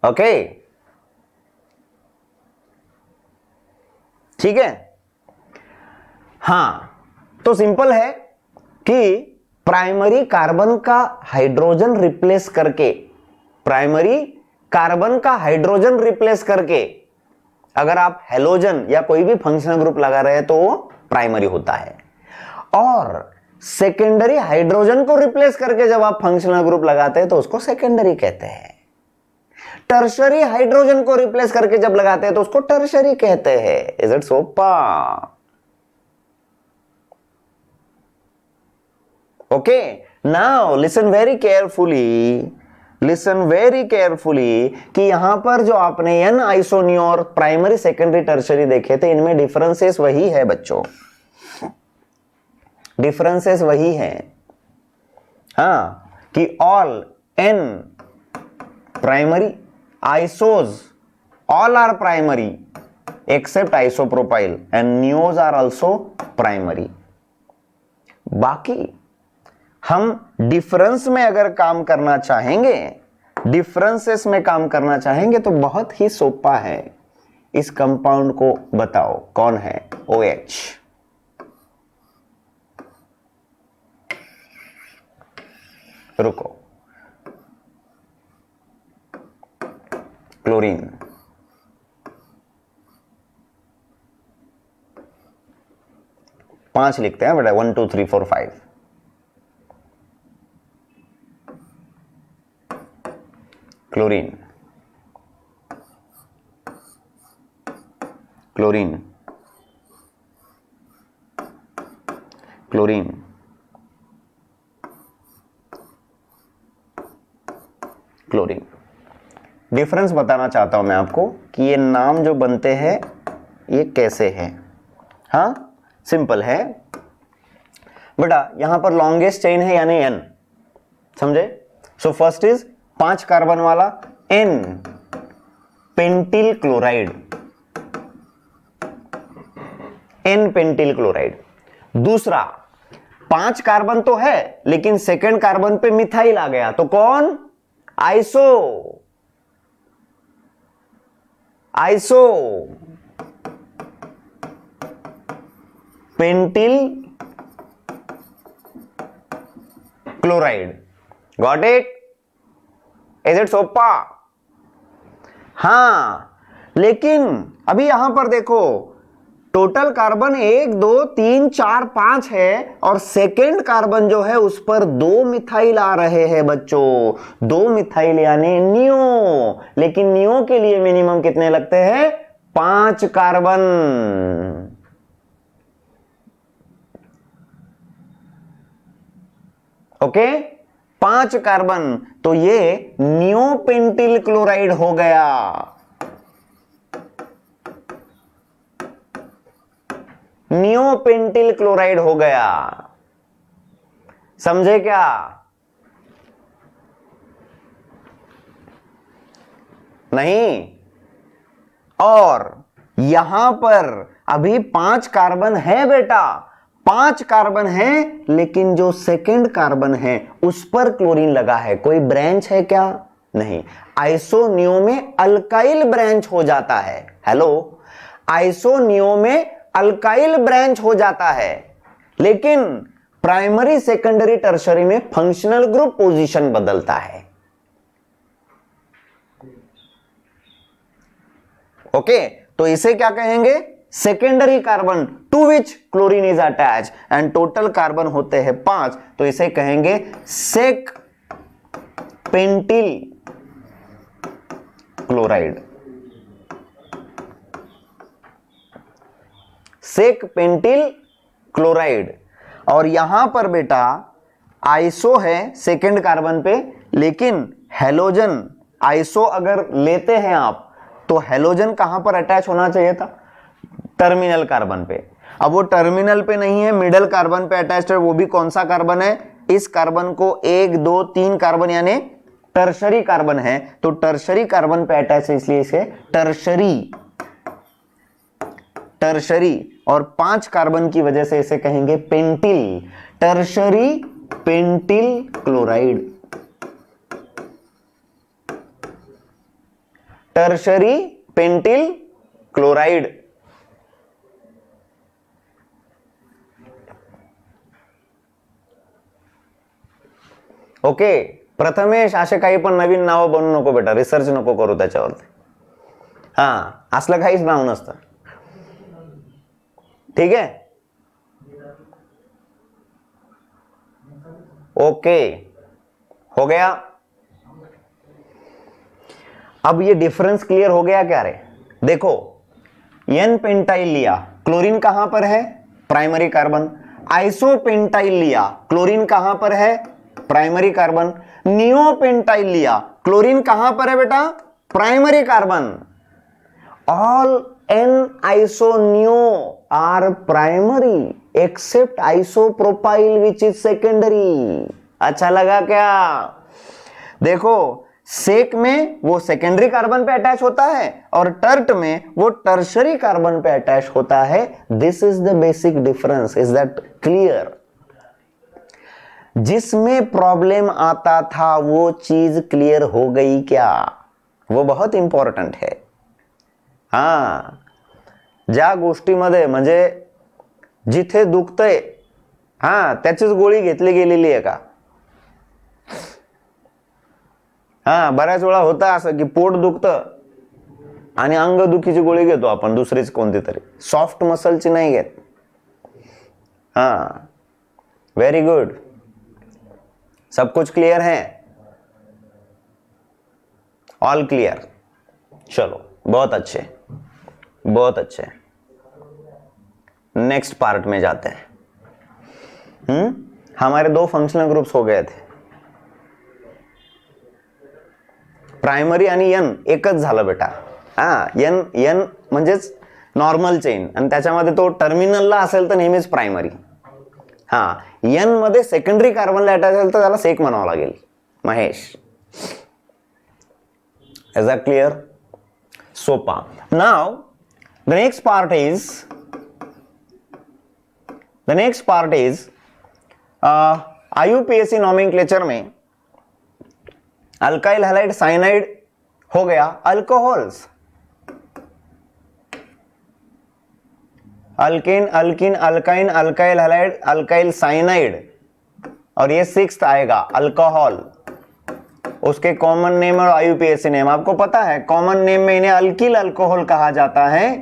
Okay, ठीक है। हाँ, तो सिंपल है कि प्राइमरी कार्बन का हाइड्रोजन रिप्लेस करके अगर आप हेलोजन या कोई भी फंक्शनल ग्रुप लगा रहे हैं तो वो प्राइमरी होता है, और सेकेंडरी हाइड्रोजन को रिप्लेस करके जब आप फंक्शनल ग्रुप लगाते हैं तो उसको सेकेंडरी कहते हैं। टर्शरी हाइड्रोजन को रिप्लेस करके जब लगाते हैं तो उसको टर्शरी कहते हैं। इज इट सोपा? Okay, now listen very carefully कि यहां पर जो आपने एन आइसोनियो और प्राइमरी सेकेंडरी टर्शरी देखे थे, इनमें डिफरेंसेस वही है बच्चों, डिफरेंसेस वही है। हाँ, कि all N primary, isos all are primary except isopropyl, and neos are also primary. बाकी हम डिफरेंस में अगर काम करना चाहेंगे, डिफरेंसेस में काम करना चाहेंगे तो बहुत ही सोपा है। इस कंपाउंड को बताओ कौन है? OH। रुको, क्लोरीन, पांच लिखते हैं बेटा, 1 2 3 4 5। Chlorine, chlorine, chlorine, chlorine. Difference बताना चाहता हूं मैं आपको कि ये नाम जो बनते हैं ये कैसे है। हाँ, सिंपल है बेटा, यहां पर लॉन्गेस्ट चेन है यानी N, समझे? सो फर्स्ट इज 5 कार्बन वाला N pentyl chloride, N pentyl chloride. दूसरा 5 कार्बन तो है लेकिन सेकंड कार्बन पे मिथाइल आ गया, तो कौन? Iso pentyl chloride. Got it? Is it सोपा? हाँ, लेकिन अभी यहां पर देखो टोटल कार्बन 1 2 3 4 5 है और सेकेंड कार्बन जो है उस पर 2 मिथाइल आ रहे हैं बच्चों, 2 मिथाइल यानी नियो। लेकिन नियो के लिए मिनिमम कितने लगते हैं? 5 कार्बन। ओके, 5 कार्बन, तो ये नियोपेंटिल क्लोराइड हो गया। नियोपेंटिल क्लोराइड हो गया। समझे क्या? नहीं? और यहां पर अभी 5 कार्बन है बेटा, 5 कार्बन है, लेकिन जो सेकंड कार्बन है उस पर क्लोरीन लगा है। कोई ब्रांच है क्या? नहीं। आइसोनियो में अल्काइल ब्रांच हो जाता है। हेलो, आइसोनियो में अल्काइल ब्रांच हो जाता है, लेकिन प्राइमरी सेकेंडरी टर्शरी में फंक्शनल ग्रुप पोजीशन बदलता है। ओके, तो इसे क्या कहेंगे? Secondary carbon to which chlorine is attach, and total carbon होते हैं 5, तो इसे कहेंगे sec pentyl chloride. Sec pentyl chloride. और यहां पर बेटा आइसो है सेकेंड कार्बन पे, लेकिन हेलोजन आइसो अगर लेते हैं आप तो हेलोजन कहां पर अटैच होना चाहिए था? टर्मिनल कार्बन पे। अब वो टर्मिनल पे नहीं है, मिडल कार्बन पे अटैच्ड है। वो भी कौन सा कार्बन है? इस कार्बन को 1 2 3 कार्बन यानी टर्शरी कार्बन है, तो टर्शरी कार्बन पे अटैच है, इसलिए इसे टर्शरी टर्शरी और 5 कार्बन की वजह से इसे कहेंगे pentyl, tertiary pentyl chloride. Tertiary pentyl chloride. Okay, Prathamesh असे काही पण नवीन नाव बनवू नको बेटा, रिसर्च नको करू त्याच्यावरती. हा, असलं काहीच नाव नसतं. ठीक है? ओके, हो गया. अब ये डिफरेंस क्लियर हो गया क्या रे? देखो, एन पेंटाइल लिया, क्लोरीन कहां पर है? Primary carbon. आइसोपेंटाइल लिया, क्लोरीन कहां पर है? Primary carbon. नियोपेंटाइल लिया, क्लोरीन कहां पर है बेटा? Primary carbon. All N iso neo are primary except isopropyl which is secondary. अच्छा लगा क्या? देखो, सेक में वो सेकेंडरी कार्बन पे अटैच होता है और टर्ट में वो टर्शरी कार्बन पे अटैच होता है. This is the basic difference. Is that clear? जिसमें प्रॉब्लम आता था वो चीज क्लियर हो गई क्या? वो बहुत इंपॉर्टंट है. हा, ज्या गोष्टीमध्ये म्हणजे जिथे दुखतंय हा त्याचीच गोळी घेतली गेलेली आहे का? हा, बऱ्याच वेळा होतं असं की पोट दुखतं आणि अंगदुखीची गोळी घेतो आपण, दुसरीच कोणती तरी, सॉफ्ट मसलची नाही घेत. हा, वेरी गुड. सब कुछ क्लियर है? All clear? चलो, बहुत अच्छे, बहुत अच्छे. नेक्स्ट पार्ट में जाते हैं. हमारे 2 फंक्शनल ग्रुप्स हो गए थे. प्रायमरी आणि एन एकच झालं बेटा. हा, एन एन म्हणजेच नॉर्मल चेन, आणि त्याच्यामध्ये तो टर्मिनलला असेल तर नेहमीच प्रायमरी. हा, एन मध्ये सेकंडरी कार्बनला अटॅच असेल तर त्याला सेक म्हणावं लागेल. Mahesh, is that clear? सोपा. Now the next part is IUPAC nomenclature में अल्काइल हैलाइड साइनाइड हो गया, alcohols, alkane alkene alkyne alkyl halide alkyl cyanide, और ये 6th आएगा अल्कोहल. उसके कॉमन नेम और आईयूपीएसी नेम आपको पता है। कॉमन नेम में इन्हें अल्किल अल्कोहल कहा जाता है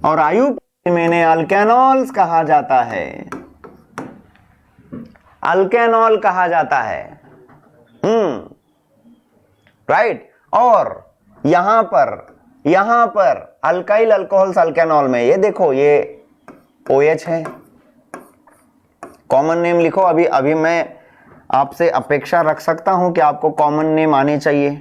और आईयूपीएसी में इन्हें अल्केनॉल्स कहा जाता है, अल्केनॉल कहा जाता है। राइट। और यहां पर अल्काइल अल्कोहल्स अल्केनॉल में ये देखो ये OH है। कॉमन नेम लिखो। अभी मैं आपसे अपेक्षा रख सकता हूं कि आपको कॉमन नेम आने चाहिए।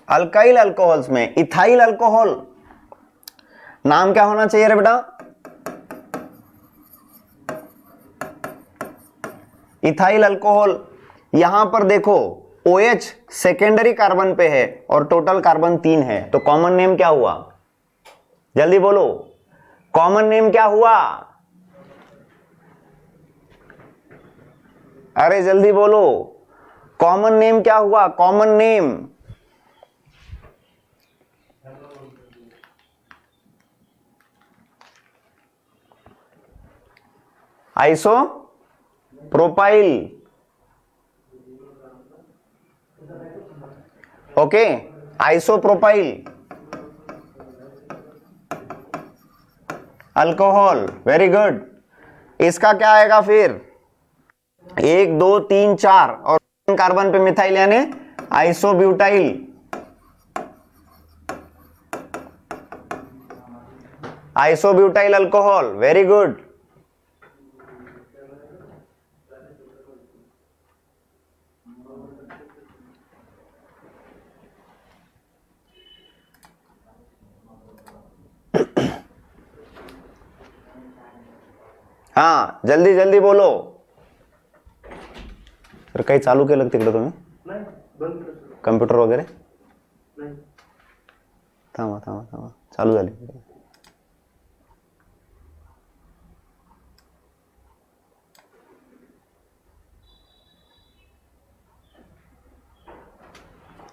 अल्काइल अल्कोहल्स में इथाइल अल्कोहल, नाम क्या होना चाहिए रे बेटा? Ethyl alcohol. यहां पर देखो OH सेकेंडरी कार्बन पे है और टोटल कार्बन 3 है, तो कॉमन नेम क्या हुआ? जल्दी बोलो, कॉमन नेम क्या हुआ? अरे जल्दी बोलो, कॉमन नेम क्या हुआ? Common name iso propyl. Okay, isopropyl alcohol. Very good. इसका क्या आएगा फिर? 1 2 3 4 और कार्बन पे मिथाइल यानी isobutyl. Isobutyl alcohol. Very good. हाँ जल्दी जल्दी बोलो। तर काही चालू केलं तिकडे तुम्ही? कम्प्युटर वगैरे? थांबा थांबा थांबा, चालू झाली।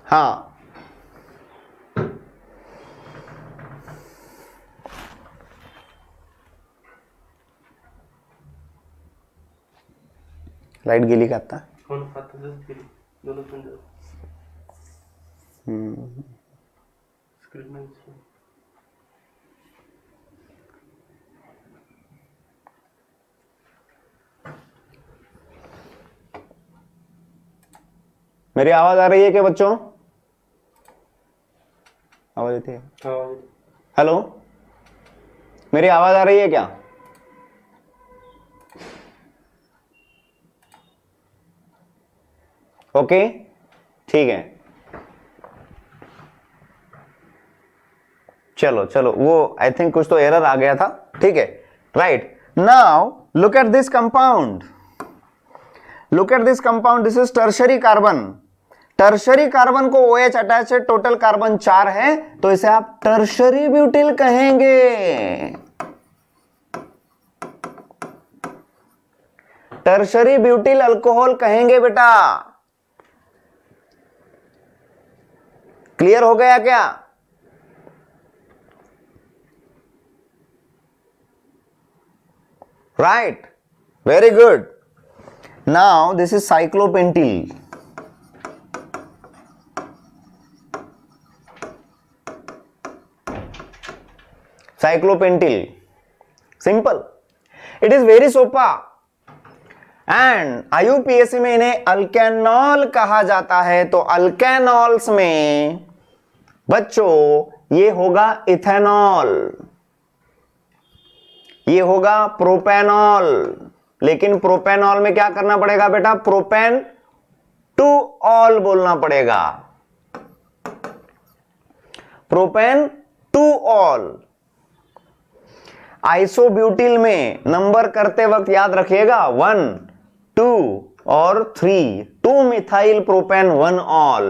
हाँ लाईट गेली का आता? मेरी आवाज आ रही है क्या बच्चों? आवाज आती है? हेलो, मेरी आवाज आ रही है क्या? ओके ठीक है, चलो चलो, वो आई थिंक कुछ तो एरर आ गया था। ठीक है, right. Now look at this compound, look at this compound, this is tertiary carbon. Tertiary carbon को OH अटैच है, टोटल कार्बन 4 है, तो इसे आप टर्शरी ब्यूटिल कहेंगे। टर्शरी ब्यूटिल अल्कोहल कहेंगे बेटा। क्लियर हो गया क्या? Right, very good. Now this is cyclopentyl. Cyclopentyl, simple, it is very सोपा। एंड आईयूपीएसी में इन्हें अल्केनॉल कहा जाता है, तो अल्केनॉल्स में बच्चों ये होगा इथेनॉल, ये होगा प्रोपेनॉल। लेकिन प्रोपेनॉल में क्या करना पड़ेगा बेटा? प्रोपेन टू ऑल बोलना पड़ेगा, प्रोपेन टू ऑल। आइसोब्यूटिल में नंबर करते वक्त याद रखिएगा 1 2 और 3, 2 methyl propane 1 all,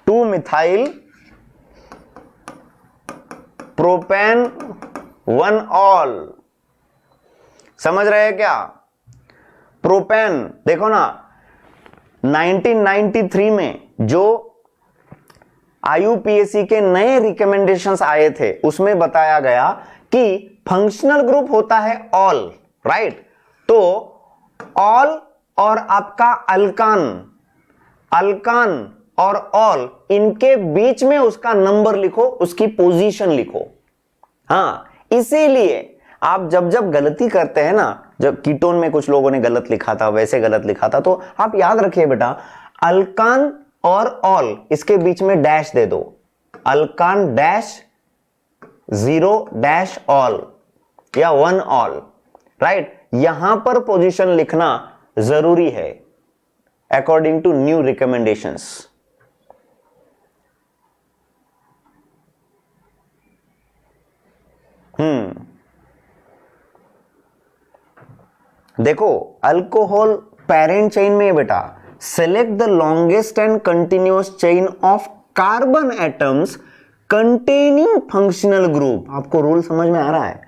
2 methyl propane 1 all. समझ रहे हैं क्या? प्रोपेन देखो ना, 1993 में जो आईयूपीएसी के नए रिकमेंडेशंस आए थे उसमें बताया गया कि फंक्शनल ग्रुप होता है ऑल, राइट? तो ऑल और आपका अल्कान, अल्कान और ऑल, इनके बीच में उसका नंबर लिखो, उसकी पोजीशन लिखो। हाँ, इसीलिए आप जब जब गलती करते हैं ना, जब कीटोन में कुछ लोगों ने गलत लिखा था, वैसे गलत लिखा था, तो आप याद रखिए बेटा, अल्कान और ऑल इसके बीच में डैश दे दो, अल्कान डैश 0 डैश ऑल या 1 ऑल, राइट? यहां पर पोजीशन लिखना जरूरी है अकॉर्डिंग टू न्यू रिकमेंडेशंस। देखो, अल्कोहल पेरेंट चेन में बेटा, select the longest and continuous chain of carbon atoms containing functional group. आपको रूल समझ में आ रहा है?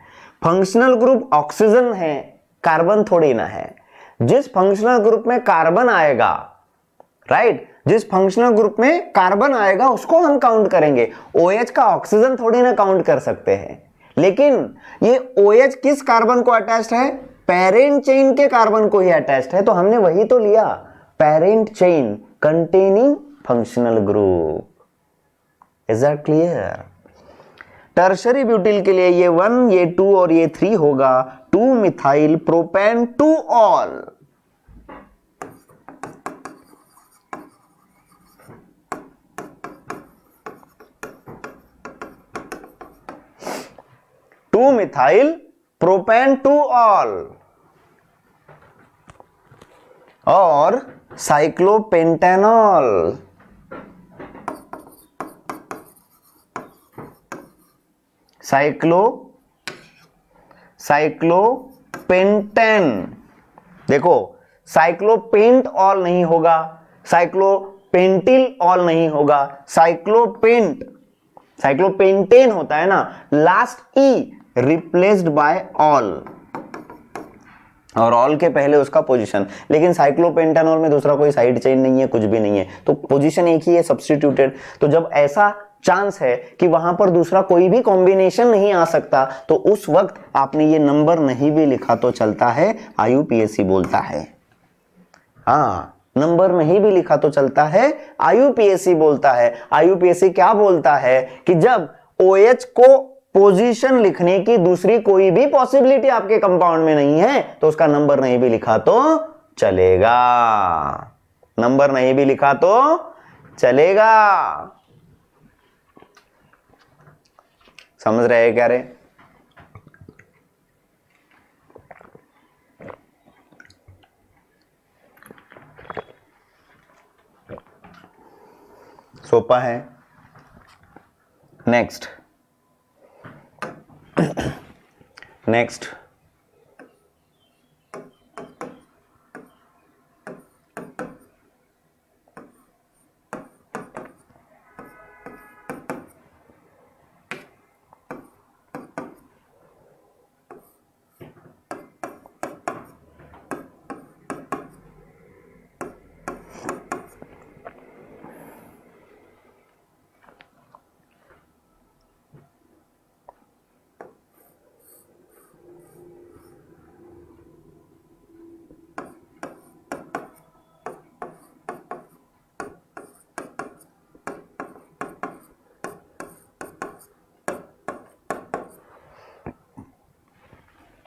फंक्शनल ग्रुप ऑक्सीजन है, कार्बन थोड़ी ना है। जिस फंक्शनल ग्रुप में कार्बन आएगा, राइट, जिस फंक्शनल ग्रुप में कार्बन आएगा उसको हम काउंट करेंगे। OH का ऑक्सीजन थोड़ी ना काउंट कर सकते हैं। लेकिन ये OH किस कार्बन को अटैच्ड है? पेरेंट चेन के कार्बन को ही अटैच्ड है, तो हमने वही तो लिया, parent chain containing functional group. Is that clear? Tertiary butyl के लिए ये 1, ये 2 और ये 3 होगा, 2 methyl propane 2 all. Two methyl propane 2 all और साइक्लोपेंटेनॉल, साइक्लोपेंटेन। देखो, साइक्लोपेंट ऑल नहीं होगा, साइक्लोपेंटिल ऑल नहीं होगा, साइक्लोपेंटेन होता है ना, last E replaced by all, और ऑल के पहले उसका पोजीशन। लेकिन साइक्लोपेंटेनॉल में दूसरा कोई साइड चेन नहीं है, कुछ भी नहीं है, तो पोजीशन एक ही है, सब्स्टिट्यूटेड। तो जब ऐसा चांस है कि वहां पर दूसरा कोई भी कॉम्बिनेशन नहीं आ सकता, तो उस वक्त आपने ये नंबर नहीं भी लिखा तो चलता है, आईयूपीएसी बोलता है। हाँ, नंबर नहीं भी लिखा तो चलता है, आईयूपीएसी बोलता है। आईयूपीएसी क्या बोलता है कि जब OH को पोजीशन लिखने की दूसरी कोई भी पॉसिबिलिटी आपके कंपाउंड में नहीं है, तो उसका नंबर नहीं भी लिखा तो चलेगा, नंबर नहीं भी लिखा तो चलेगा। समझ रहे हैं क्या रे? सोपा है। Next next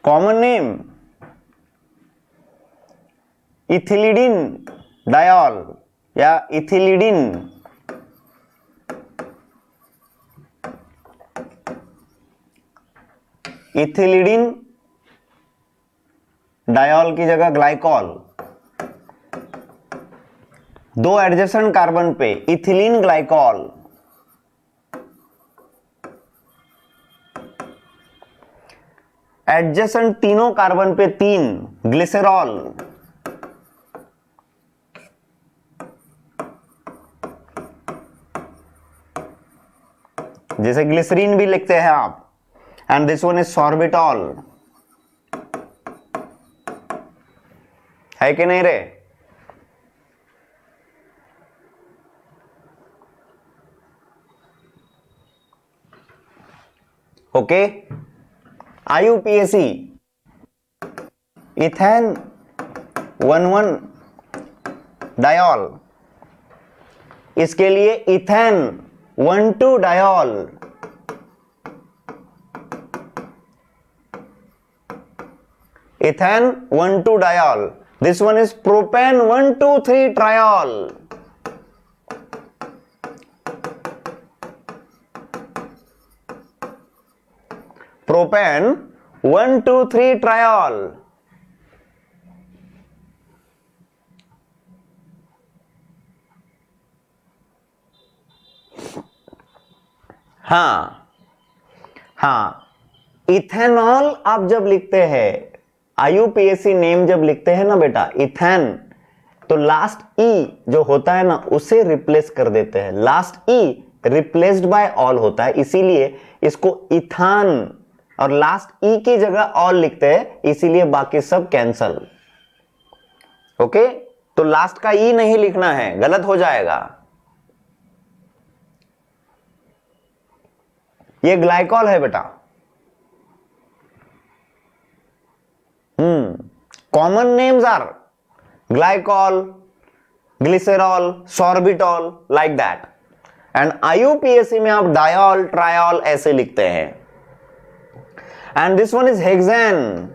common name ethylidene diol या इथिलीडिन। इथिलीडिन डायॉल की जगह ग्लाइकॉल, दो एडजेसेंट कार्बन पे इथिलीन ग्लाइकॉल, एडजेसेंट तीनों कार्बन पे 3 ग्लिसरॉल, जैसे ग्लिसरीन भी लिखते हैं आप, and this one is sorbitol, है कि नहीं रे? ओके, IUPAC इथेन 1,1 डायोल, इसके लिए ethane 1,2 diol, ethane 1,2 diol, this one is propane 1,2,3 triol, propane 1,2,3 triol. हाँ हाँ, इथेनॉल आप जब लिखते हैं, IUPAC नेम जब लिखते हैं ना बेटा, इथेन, तो लास्ट ई जो होता है ना उसे रिप्लेस कर देते हैं, last E replaced by all होता है, इसीलिए इसको इथान, और लास्ट ई की जगह ऑल लिखते हैं, इसीलिए बाकी सब कैंसल। ओके, तो लास्ट का ई नहीं लिखना है, गलत हो जाएगा। ये ग्लाइकॉल है बेटा। Common names are glycol, glycerol, sorbitol, like that. And IUPAC में आप डायोल, ट्रायोल ऐसे लिखते हैं। And this one is hexane,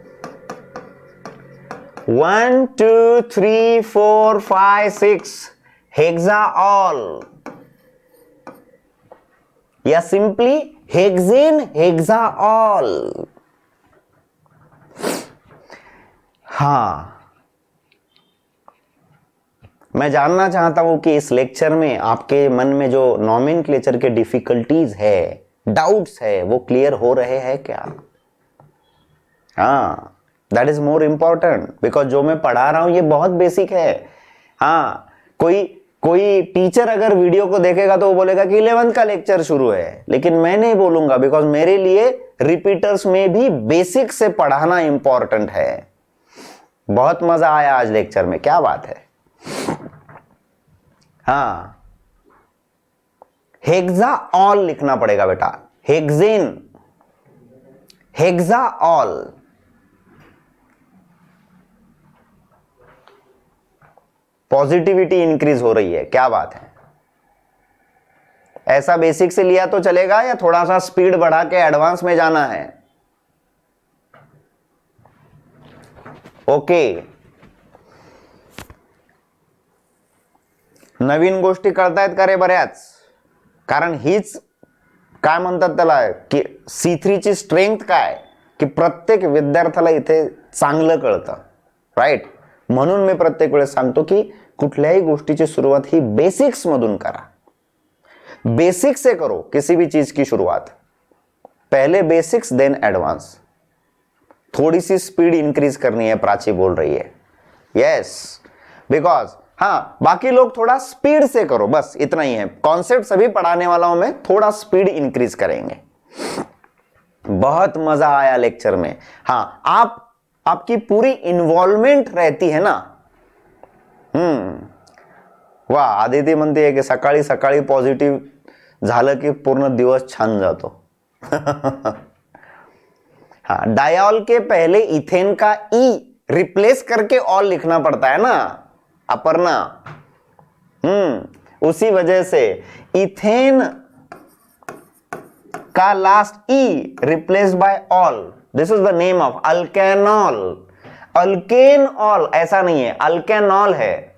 1 2 3 4 5 6 hexaol, या सिंपली हेक्सेन, हेक्साऑल। हाँ, मैं जानना चाहता हूं कि इस लेक्चर में आपके मन में जो नॉमेनक्लेचर के डिफिकल्टीज है, डाउट्स है, वो क्लियर हो रहे हैं क्या? हाँ, that is more important, because जो मैं पढ़ा रहा हूं ये बहुत बेसिक है। हाँ, कोई टीचर अगर वीडियो को देखेगा तो वो बोलेगा कि 11th का लेक्चर शुरू है, लेकिन मैं नहीं बोलूंगा, बिकॉज मेरे लिए रिपीटर्स में भी बेसिक से पढ़ाना इंपॉर्टेंट है। बहुत मजा आया आज लेक्चर में, क्या बात है। हाँ, हेक्साऑल लिखना पड़ेगा बेटा, हेक्सेन, हेक्साऑल। पॉजिटिविटी इंक्रीज हो रही है, क्या बात है। ऐसा बेसिक से लिया तो चलेगा या थोड़ा सा स्पीड बढ़ा के एडवांस में जाना है? ओके, नवीन गोष्टी कळतायत का रे बऱ्याच? कारण हीच काय म्हणतात त्याला की C3 ची स्ट्रेंथ काय, की प्रत्येक विद्यार्थ्याला इथे चांगलं कळतं, राईट? म्हणून मी प्रत्येक वेळेस सांगतो की कुठल्याही गोष्टीची सुरुवात ही बेसिक्स मधून करा, बेसिक से करो किसी भी चीज की शुरुआत, पहले बेसिक्स देन एडवांस। थोड़ी सी स्पीड इंक्रीज करनी है, प्राची बोल रही है, यस, बिकॉज हाँ, बाकी लोग थोड़ा स्पीड से करो, बस इतना ही है। कॉन्सेप्ट सभी पढ़ाने वाला हूं मैं, थोड़ा स्पीड इंक्रीज करेंगे। बहुत मजा आया लेक्चर में। हाँ, आपकी पूरी इन्वॉल्वमेंट रहती है ना। वाह, आदिती म्हणते है कि सकाळी सकाळी पॉझिटिव्ह झालं की पूर्ण दिवस छान जातो। हाँ, डायोल के पहले इथेन का ई रिप्लेस करके ऑल लिखना पड़ता है ना, अपर्णा। उसी वजह से इथेन का last E replaced by ol, this is the name of alkanol. Alkanol ऐसा नहीं है, अल्केनॉल है।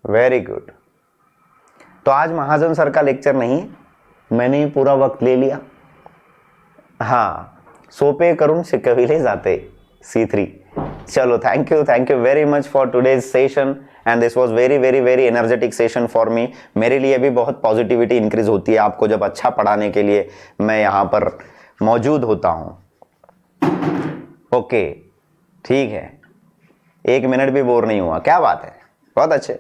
Very good. तो आज महाजन सर का लेक्चर नहीं है, मैंने ही पूरा वक्त ले लिया। हाँ, सोपे करून शिकविले जाते, C3। चलो, thank you very much for today's session, and this was very very very energetic session for me. मेरे लिए भी बहुत पॉजिटिविटी इंक्रीज होती है आपको जब अच्छा पढ़ाने के लिए मैं यहाँ पर मौजूद होता हूँ। ओके, ठीक है, 1 मिनट भी बोर नहीं हुआ, क्या बात है, बहुत अच्छे।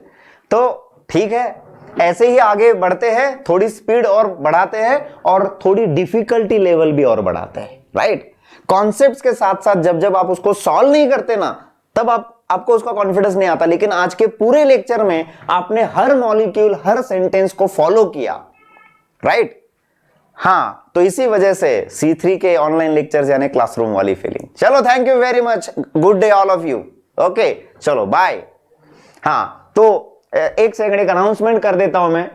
तो ठीक है, ऐसे ही आगे बढ़ते हैं, थोड़ी स्पीड और बढ़ाते हैं और थोड़ी डिफिकल्टी लेवल भी और बढ़ाते हैं, राइट। कॉन्सेप्ट्स के साथ साथ जब जब आप उसको सॉल्व नहीं करते ना, तब आपको उसका कॉन्फिडेंस नहीं आता। लेकिन आज के पूरे लेक्चर में आपने हर मॉलिक्यूल, हर सेंटेंस को फॉलो किया, राइट। हाँ, तो इसी वजह से C3 के ऑनलाइन लेक्चर्स यानी क्लासरूम वाली फीलिंग। चलो, thank you very much, good day all of you. Okay, चलो बाय। हाँ, तो एक सेकंड, एक अनाउंसमेंट कर देता हूं मैं।